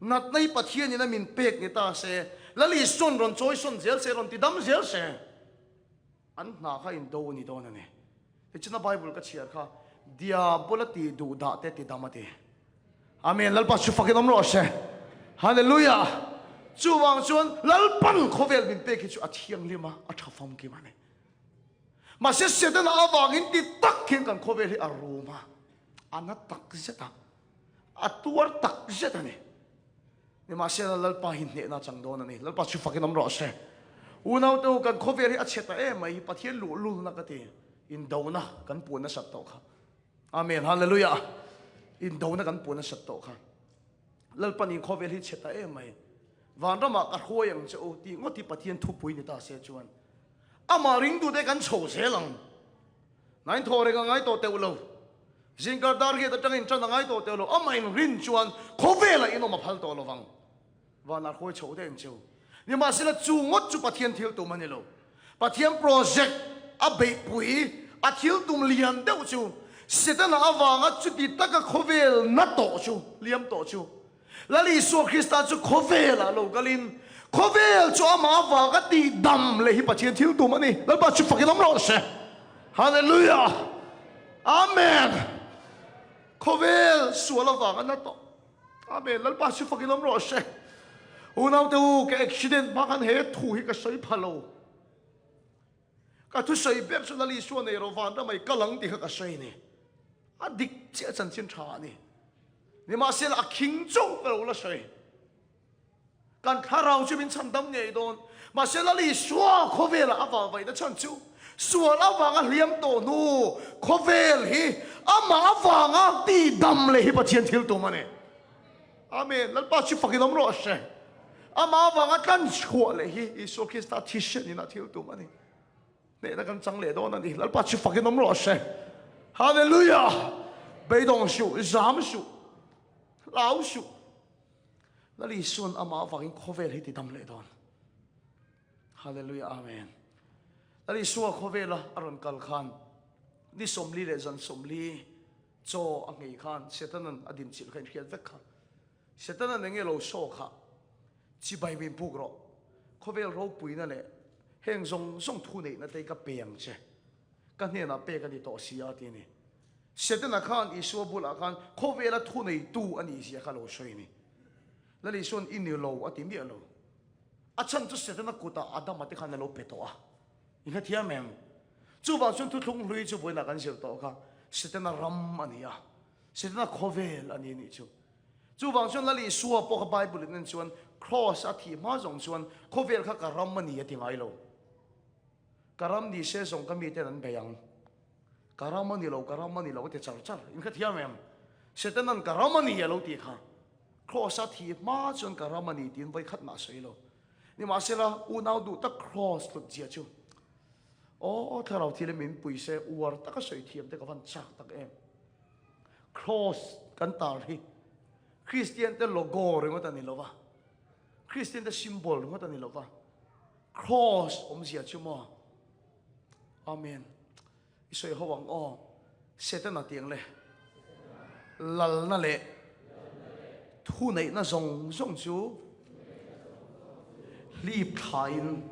nat nei pathian ni na min pek ni ta se lali son ron choi son zel se ron ti dam zel se an na kha in do ni don ani te china bible ka chiar kha diabol ti du da te ti damate amen lalpa chu fakin om ro se hallelujah chuwang chuan lalpan khovel min pek chu athiang lima athafam ki mane ma se sedan awangin ti tak khin kan khovel hi aroma ana tak zeta atuar tak zeta ni ni ma se lalpa hin ne na changdon ani lalpa chu fakin om ro se unau tu kan khovel hi acheta e mai pathian lu na ka ti in dona kan pu na sat to kha Amen hallelujah in đâu na kan puna sat to kha lal panin khovel hi cheta e mai van rama ka khoyang cho ti ngoti pathian thu pui ni ta se chuan ama ring du de kan chho se lang nain thore ka ngai to te ulo jingkar dar ge ta tangin chan ngai to te lo ama in rin chuan khovela ino ma phal to lo wang van ar khoi chho de en chu ni ma sila chu ngot chu pathian thil tu mani lo pathian project a be pui a thil tum lian deuh chu Satan awanga chu ti taka khovel na to chu liam to chu lali so Krista chu khovel lo galin khovel chu ama awanga ti dam le hi pathian thil tu mani lal ba chu fakin amro se hallelujah amen khovel suala awanga na to amen lal ba chu fakin amro se unaw tu ke accident ba kan he thu hi ka sai phalo ka thu sai bek chu lali so ne ro van da mai kalang ti ka sai ni adik che chan chin tha ni ni ma sel a king chou ka la sai kan tharau chu bin chan dam ngei don ma sel ali swa khovel awa vai da chan chu swa awa nga liam to nu khovel hi ama awa nga ti dam le hi pathian thil tu mane amen lal pa chu fakin om ro se ama awa nga kan chua le hi iso Krista tishen ni na thil tu mane ne na kan chang le don ani lal pa chu fakin om ro se hallelujah 被动数 giảm数 lão数 那里算阿妈发音 cover 喺啲抌嚟當 hallelujah amen 那里說 cover 啦阿人kal看你som li le zan som li cho ang ngei khan setanan adin chil khan khiat vek kha setanan nge lo so kha chi bai bin puk ro cover ro pui na le heng zong zong thu nei na te ka peang che kan ne na pe ka ni to sia ti ni Satan akan isu bula akan khovela thu nei tu ani sia ka lo shoi ni lali son in lo ati mi lo achan tu Satan akuta adam ati khan lo peto a inga thia mem chu ba sun tu thung hlui chu boina kan sel to kha Satan ram ania Satan khovel ani ni chu ba sun lali suwa po ka bible nen chuan cross athi ma jong chuan khovel kha ka ram ani ati ngai lo karam ni se song ka mi te nan beyang karamani lo te char char in kha thia mem Satanan karamani lo ti kha cross a thi ma chon karamani tin vai khat na sei lo ni ma sela u nau du ta cross tu chia chu o tharau thile min pui se uar ta ka sei thiam te ka van chak tak em cross kan tar hi Christian te logo re ngota ni lova Christian te symbol ngota ni lova cross sia chu mo amen isoi hawang o Satan na tiang le lal na le thu nei na zong zong chu lip thain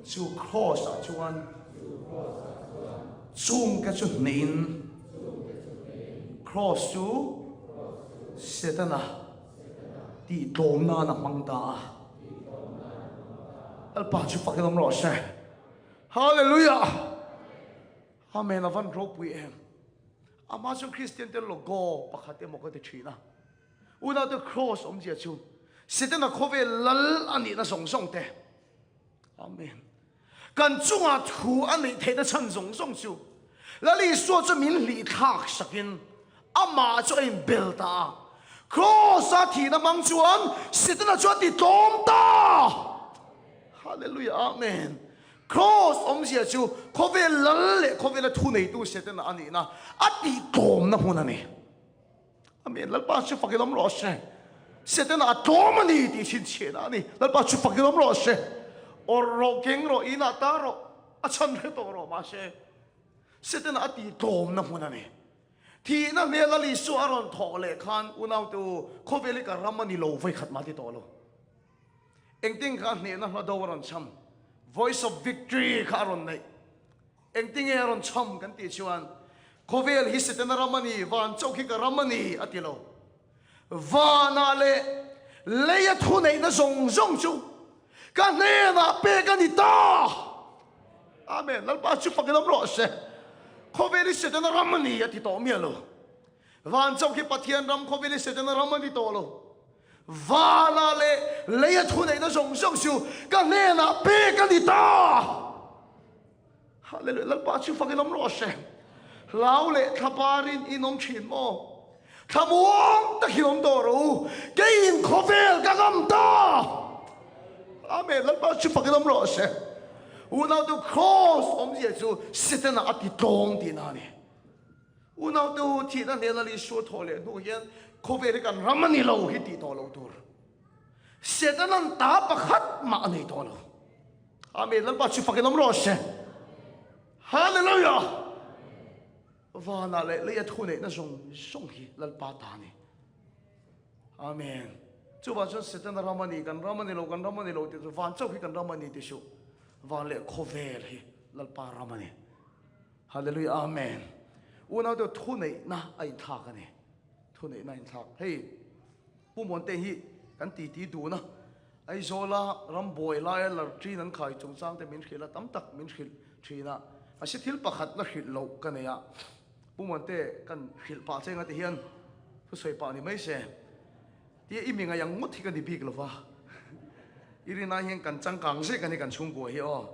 chu cross a chuan chung ka chu nein cross chu Satan na ti dom na na mangta al pa chu fakam ro sa hallelujah amen avan rope we am amazon Christian te logo pakhate mo te thina una the cross jia chu Satan na khove lal ani na song song te amen kan chunga thu ani the da chan song song chu lali so chu min li thak sakin ama chu in belta cross a thi na mang chuan Satan na chu ti tom ta hallelujah amen cross jia chu khove lal le khove la thu nei tu Satan ani na ati tom na hunani amen lal pa chu fakilom lo she Satan a tom ani ti chin che na ni lal pa chu fakilom lo she or ro keng ro ina ta ro a chan re to ro ma she Satan ati tom na hunani thi na ne la li su aron tho le khan unaw tu khove le ka ramani lo vai khat ma ti to lo engting khan ne na do ron cham voice of victory karon nei engting eron chom kan ti chuan khovel hi Satan ramani van chokhi ka ramani atilo vana le leya thu nei na zong zong chu ka ne na pe ka ni ta amen lal pa chu pakilam ro se khovel hi Satan ramani ati to mi lo van chokhi pathian ram khovel hi Satan ramani to lo vana le leya thu nei na zong zong chu ka ne na pe ka ni ta hallelujah lal pa chu fakilam ro se lao lệ thaparin inom chin mo thamuang ta hiom doru kein khovel ka gam ta amen lan ba chu pakilam ro se unaw tu cross om jesu sitana ati tong dinani unaw tu thi na ne na li shu thole nu hian khovel kan ramani lo hi ti to lo tur sitanan ta pakhat ma nei to lo amen lan ba chu pakilam ro se hallelujah và nãy lệ lệ thu này nó song hi lal pa ta ni amen chú bảo cho sẽ tên ramani kan ramani lo thì van châu hi kan ramani thì số van lệ khover hi lal pa ramani hallelujah amen unaw to thu này na ai tha ka ni thu này na ai tha hey pu mon te hi kan ti du na ai zola ram boy la la tri nan khai chung sang te min khila tam tak min khil thina asi thil pakhat na khil lo ka ne ya Pumonte kan hil pa chenga te hian fu soi pa ni mai se ti iminga yang ngot hi kan di big lova irina hian kan changkang se kan ni kan chung go hi o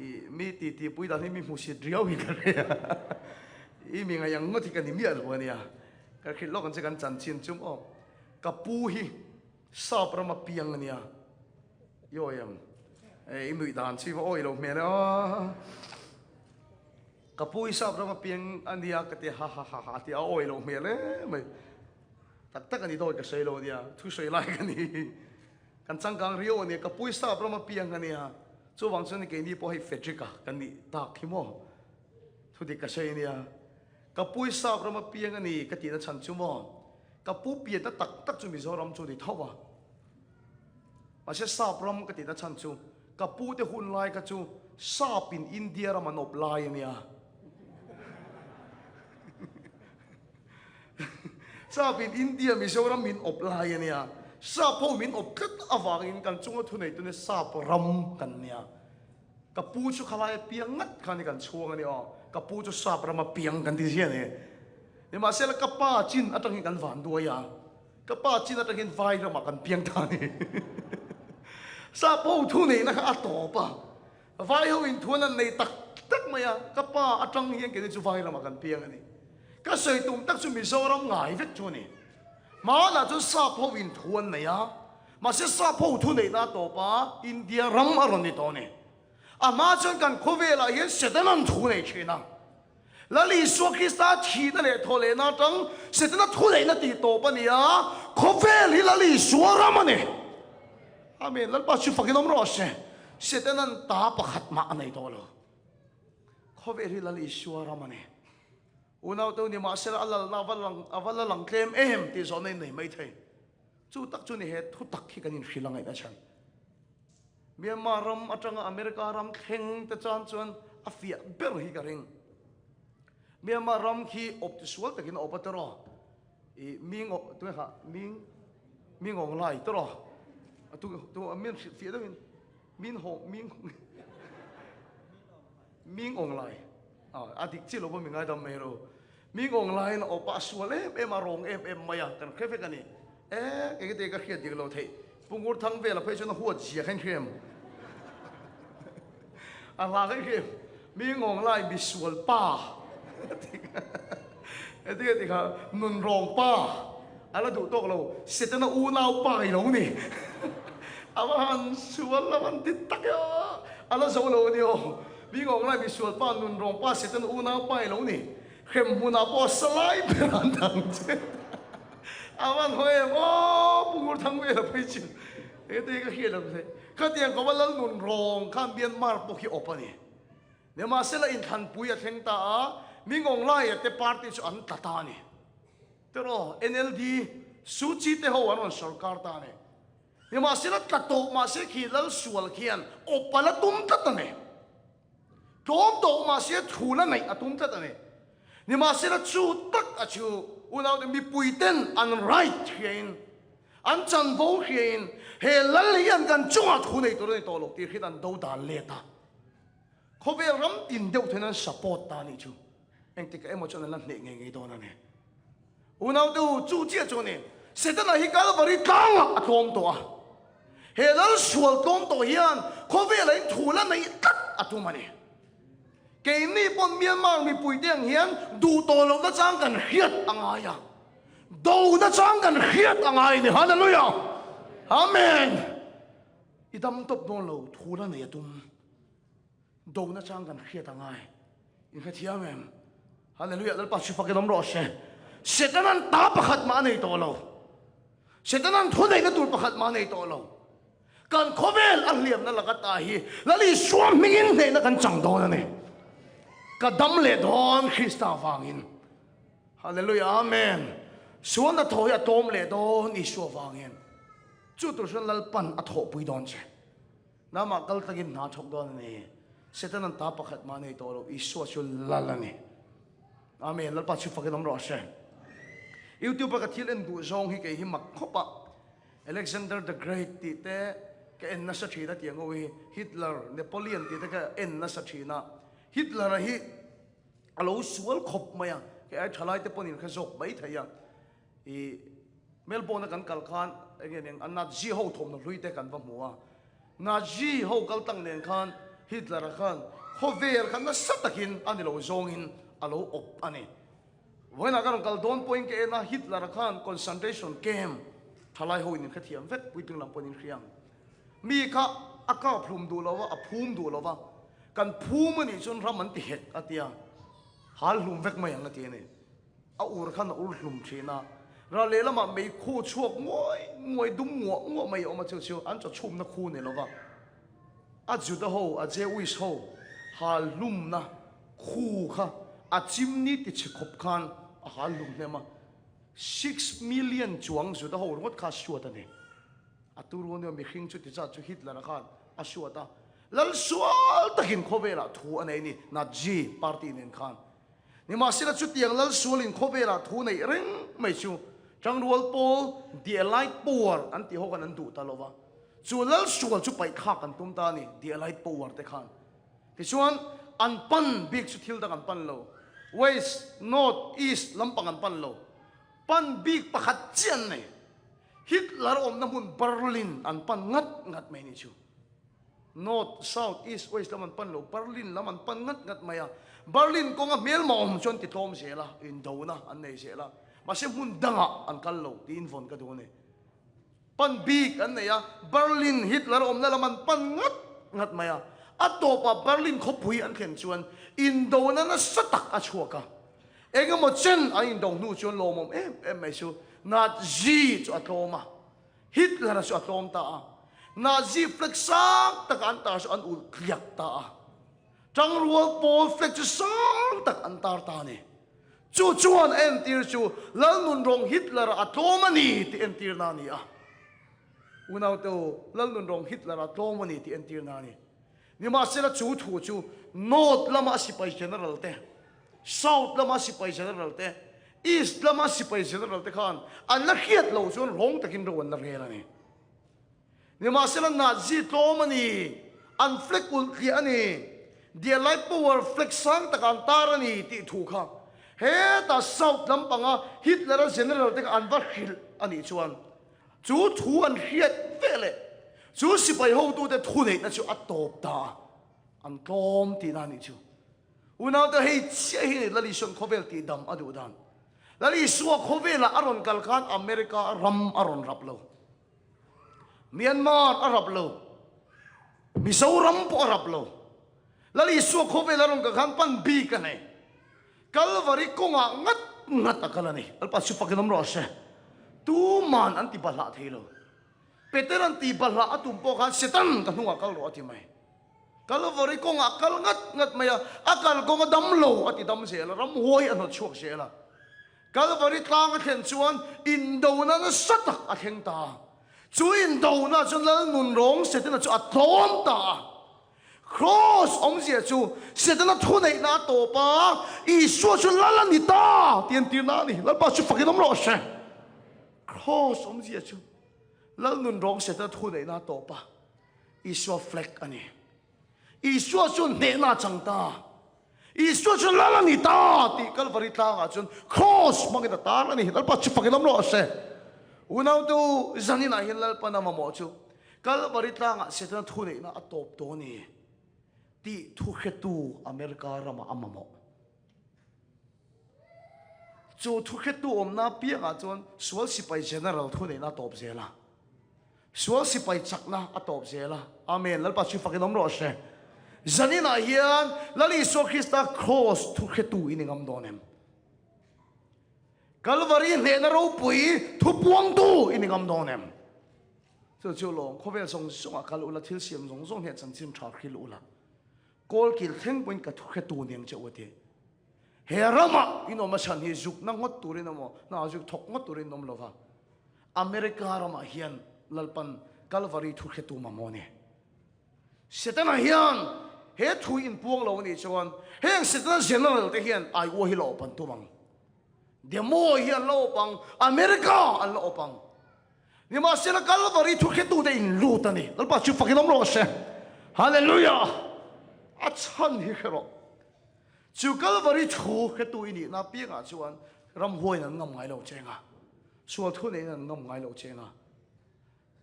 I mi ti pui da ni mi mu si driau hi kan iminga yang ngot hi kan ni mi al bo nia ka khil lo kan che kan chan chin chum o ka pu hi sa prama piang nia yo yam imi dan chi vo oi lo me na kapui sab rama piang andia kate ha ti a oi lo me le mai tak tak ani doi ka sei lo dia thu sei lai ka ni kan changkang rio ni kapui sab rama piang ania chu wang chun ke ni po hi fetrika kan ni tak hi mo thu di ka sei nia kapui sab rama piang ani ka ti na chan chu mo kapu pi ta tak chu mi zo ram chu di thawa ma se sab ram ka ti na chan chu kapu te hun lai ka chu sap in india ram anop lai ania sa bin India Mizoram min oplay niya sa po min opkat avangin kan chunga thunai tu ne sa ram kan niya kapu chu khalai piangat khani kan chuang ani o kapu chu sa rama piang kan ti sia ne ma sel kapa chin atang kan van do ya kapa chin atang vai rama kan piang ta ni sa po thunai na ka to pa vai ho in thunan nei tak tak maya kapa atang hian ke chu vai rama kan piang ani cái sợi tùng tắc chúng mình sao lắm ngại vết cho nè mà là cho sa phô in thuần này á mà sẽ sa phô thuần này na tổ ba India ram ở đây tổ nè à mà cho cần khó về là hiện sẽ đến ăn thuần này chuyện nào là lý số khi sa chỉ đó để thôi na trắng sẽ đến thuần này na đi tổ ba nè á khó về lý là lý số ram nè amen lần ba chú phật cái nôm rõ sẽ đến ăn ta bạc hạt mạ này tổ lo khó về lý là lý số ram nè unaw to ni ma sel alal na avala lang claim ti zo nei nei mai thei chu tak chu ni he thu tak khi kanin hrilangai na chan Myanmar ram atanga America ram theng ta chan chuan afia ber hi ka ring Myanmar ram khi optisual takin opatero I ming tu ha ming ong lai tro tu amen fi da ming ong lai adik chi lo ba mingai dam me ro mi ngong lai na opa suale em arong em maya kan khefe kani ke te ka khiat dik lo thei pungur thang ve la phei chon huat sia khan khem a la ka khem mi ngong lai bi sual pa te ka nun rong pa ala du tok lo setana u nau pa lo ni awan sual la man ti tak yo ala zo lo ni o mi ngong lai bi sual pa nun rong pa setana u nau pa lo ni khem muna po salai peran dang che awan hoe mo pungur thang ve la phei chin te ka khia lam se ka tiang ko walal nun rong kham bian mar po hi opani ne ma sela in than pui a theng ta mi ngong lai te party chu an tata ni tero NLD su chi te ho an sarkar ta ne ne ma sela tato ma se khilal sual khian opala tum ta ne tom to ma se thula nei atum ta ne ni ma se la chu tak a chu unaw de mi puiten an right hian an chan vo hian he lalian kan chunga thu nei to nei to lok ti khitan do da leta khobe ram tin deu thenan support ta ni chu eng tik emotion lan ne nge do na ne unaw de chu chia chu ne se ta na hi ka bari tang a thom to a he lal sual tom to hian khobe lai thu la nei tak a tu mani cái ni pon Myanmar mi pui tiếng hiền đủ tổ lâu đã trang cần hiết ang ai à đâu đã trang cần hiết ang ai này hallelujah amen idam top non lâu thu ra này tum đâu đã trang cần hiết ang ai in cái thiam em hallelujah dal pas chufa ke dom ro she setanan ta pakhat ma nei to lo setanan thu nei na tur pakhat ma nei to lo kan khovel ang liam na lagat ta hi lali suam mingin nei na kan chang do na ne ka dam le don Krista wangin hallelujah amen suan na thoya tom le don isu wangin chu tu san lal pan a tho pui don che na ma kal tagin na thok don ne setanan ta pakhat ma nei to lo isu chu lalani amen lal pa chu fa ke dom ro she YouTube ka thil en du zong hi ke hi mak khopa Alexander the Great ti te ke en na sa thina tiang owi Hitler Napoleon ti te ka en na sa thina Hitler hi alo sual khop maya ke ai thalai te ponin kha jok bai thaya I Melbourne kan kal khan again an Nazi ho thom no lui te kan va muwa Nazi ho kal tang nen khan Hitler khan khovel khan na satakin anilo zongin alo op ani when I got on don't point ke na Hitler khan concentration camp thalai ho in khathiam vet puiting lam ponin khiam mi kha aka phum du lawa a phum du lawa kan phum ni chon raman ti het atia hal hlum vek mai ang ati ne a ur khan ur hlum thina ra le lama mei khu chuak ngoi dum ngo mai oma chu chu an cha chum na khu ne lawa a juda ho a je wis ho hal lum na khu kha a chimni ti chikhop khan a hal lum ne ma 6 million chuang juda ho ngot kha shuata ne aturu ne mi khing chu ti cha chu Hitler khan a shuata lal sual takin khobela thu anei ni na ji party nen khan ni ma sila chu tiang lal sualin khobela thu nei reng mai chu chang rual pol the light power anti ho kan du ta lova chu lal sual chu pai kha kan tum ta ni the light power te khan ti chuan an pan big chu thil da kan pan lo west north east lampang an pan lo pan big pakhat chian nei Hitler om na mun Berlin an pan ngat mai ni chu north south east west laman pan lo Berlin laman pan ngat maya Berlin ko nga mel ma om chon ti tom se la in do na an nei se la ma se mun danga an kal lo tin von ka do ne pan big an nei ya Berlin Hitler om na laman pan ngat maya atopa Berlin khopui an khen chuan in do na satak a chuaka enga mo chen a in dong nu chuan lo mom em mai chu Nazi chu atloma Hitler chu atlom ta Nazi flex sang tak antar chu an ul kliak ta chang rual pol flex chu sang tak antar ta ni chu chuan en tir chu lal nun rong Hitler atloma ni ti en tir na ni a unaw to lal nun rong Hitler atloma ni ti en tir na ni ni ma sela chu thu chu north lama sipai general te south lama sipai general te east lama sipai general te khan an la khiat lo chon rong takin ro na rela ni ni ma sela Nazi tlomani an flek ul khi ani dia light power flex sang takan tarani ti thu kha he ta south lampanga Hitler general te an va khil ani chuan chu thu an khiat vele chu sipai ho tu te thu nei na chu atop ta an tom ti na ni chu unaw ta hei che hi lali shon khovel ti dam adu dan lali suwa khovela aron kal khan America ram aron raplo Myanmar arab lo Mizoram po arab lo lali suwa khovela aron kal khan pan bi ka nei kalvari ko nga ngat akala ni alpa su pakinam ro se tu man anti bala thelo Peteran ti bala atum po khan setan ka hunga kal ro ati mai kalvari ko nga kal ngat maya akal ko nga damlo ati dam sela ram hoi an chuak sela kalvari tlang khen chuan indona na satak a theng ta chu indona chun lal nun rong setan chu atlom ta cross om sia chu setan thu nei na to pa I so chu lala ni ta tien tir na ni lal pa chu fakin om ro se cross om sia chu lal nun rong setan thu nei na to pa I so flek ani I so chu ne na chang ta I so chu lala ni ta ti kalvari ta ga chun cross mang ta tar ani lal pa chu fakin om ro se unaw tu zanina hin lal pa na mo chu kalvari ta ga setan thu nei na atop to ni ti thu khetu America rama amamo chu thu khetu omna pianga chon sual sipai general thu nei na top zela sual sipai chakna atop zela amen lalpa chu fakinom ro she zanina hian lali so Krista cross thu khetu iningam donem Calvary ne na ro pui thu puang tu iningam donem so chu long khovel song song akal ula thil siam song song he chan chim thar khil ula kol kil theng point ka thu khetu ning che wote he rama ino ma chan hi juk na ngot turin mo na juk thok ngot turin nom lova America rama hian lalpan Calvary thu khetu ma mone setana hian he thu in puang lo ni chuan heng setana general te hian ai wo hi lo pan tu mang demo hian lo pang America an lo pang ni ma sena Calvary thu khetu de in lu ta ni lalpa chu fakinom lo she hallelujah a chan hi khero chu Calvary thu khetu ini na pi nga chuan ram hoi nan ngam ngai lo chenga sual thu nei nan ngam ngai lo chenga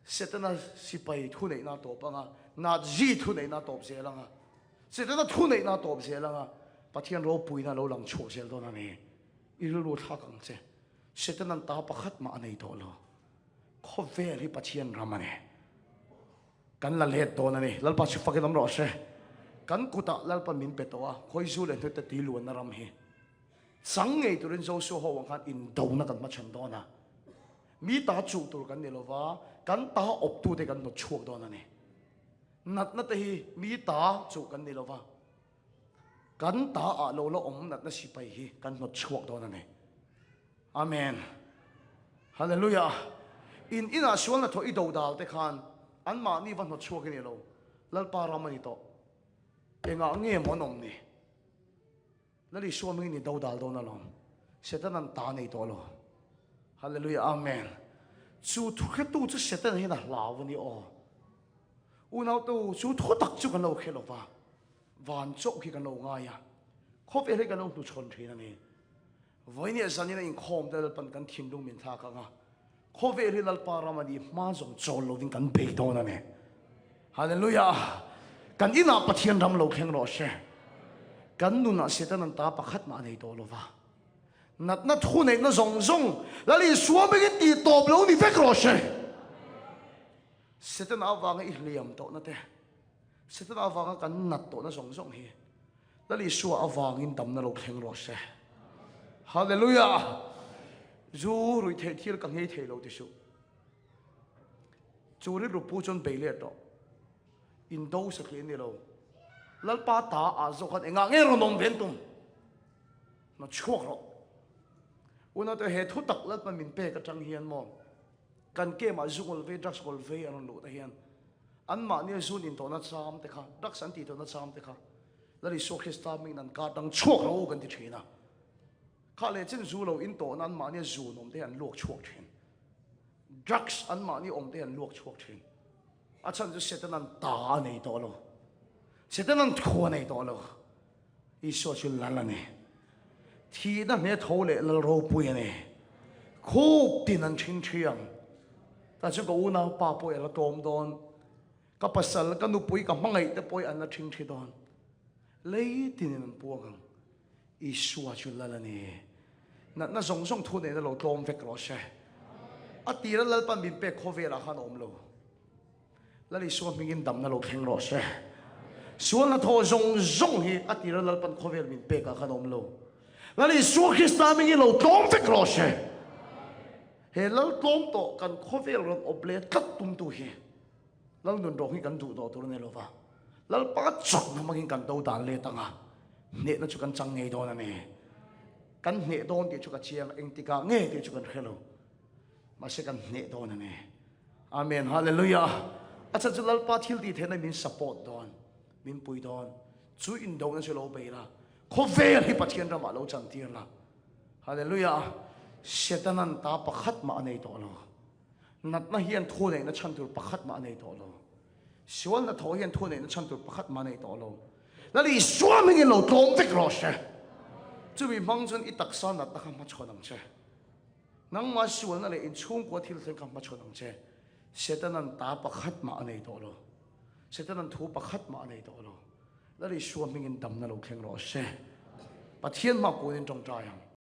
setana sipai thu nei na to panga na ji thu nei na top se langa setana thu nei na top se langa pathian ro pui na lo lang cho sel do na ni ilu lo tha kang che setana ta pakhat ma nei to lo kho ve ri pathian ramane kan la le to na ni lalpa chu fakinom ro she kan kuta lalpa min petowa khoi zu le thot ti luan na ram hi sang ngei turin zo so ho wang khan in do na kan ma chan do na mi ta chu tur kan ni lova kan ta op tu de kan no chuak do na ni nat na te hi mi ta chu kan ni lova kan ta a lo lo om nat na si pai hi kan no chuak do na ni amen hallelujah in ina sual na tho I do dal te khan an ma ni van no chuak ni lo lalpa ramani to enga nge monom ni lali suami ni do dal do na lom setan an ta nei to lo hallelujah amen chu thu khetu chu setan hi na law ni o unau to chu thu tak chu kan lo khelo wa van chok hi kan lo nga ya khop e kan lo tu chon thina ni voini sanina in khom dal pan kan thim lung min tha ka nga khop e lal paramani ma jong chol lo ding kan be do na ne hallelujah kan ina pathian ram lo kheng ro she kan nu na setan an ta pakhat ma nei to lo wa nat na thu nei na zong zong lali suami ki ti top lo ni vek ro she setan awang I hliam to na te setan awang kan nat to na zong zong hi lali suwa awang in dam na lo kheng ro she hallelujah zu rui the thil ka ngei the lo ti su chu ri ru pu chon be le to in do sa khe ni lo lalpa ta a zo khat enga nge ro nom ven tum na chuak ro una to he thu tak lat pa min pe ka tang hian mo kan ke ma zungol ve drugs gol ve an lo ta hian an ma ni zun in to na cham te kha drugs an ti to na cham te kha lari so khista ming nan ka dang chuak ro kan ti thina kha le chen zu lo in to nan ma ni zu nom te an lok chuak thin drugs an ma ni om te an lok chuak thin a chan ju setan an ta nei to lo setan an kho nei to lo I so chu la la ne thi na me tho le la ro pui ne khop tin an chin thiang ta chu ko una pa po la tom don ka pasal ka nu pui ka mangai te poi an la thin thi don lei tin an puang I so chu la la ne na zong zong thu ne lo tom vek ro she a ti la lal pan bin pe kho ve la khan om lo lali suam mingin dam na lo kheng ro she sual na tho zong zong hi a ti la lal pan kho ve min pe ka khan om lo lali su Krista mingin lo tom vek ro she he lal tom to kan kho ve ron oble kat tum tu hi lal nun ro hi kan du do tur ne lo va lal pa chok na mangin kan do dan le tanga ne na chu kan chang ngei do na ne kan ne don ti chu ka chiang eng ti ka nge ti chu kan khelo ma se kan ne do na ne amen hallelujah acha chu lal pa thil ti thena min support don min pui don chu in do na chu lo be la kho ve hi pathian ram lo chan tir la hallelujah setanan ta pakhat ma nei to lo nat na hian thu nei na chan tur pakhat ma nei to lo sual na tho hian thu nei na chan tur pakhat ma nei to lo lali suami lo tom vek ro she chu mi mang chon I tak sa na ta kham ma chonang che nang ma sual na le in chung ko thil thel kham ma chonang che setanan ta pakhat ma nei to lo setanan thu pakhat ma nei to lo แล้วดิชัวมิงอินดำนั่นเราเข่งรอเช่ปะเทียนมากูนินจงใจยัง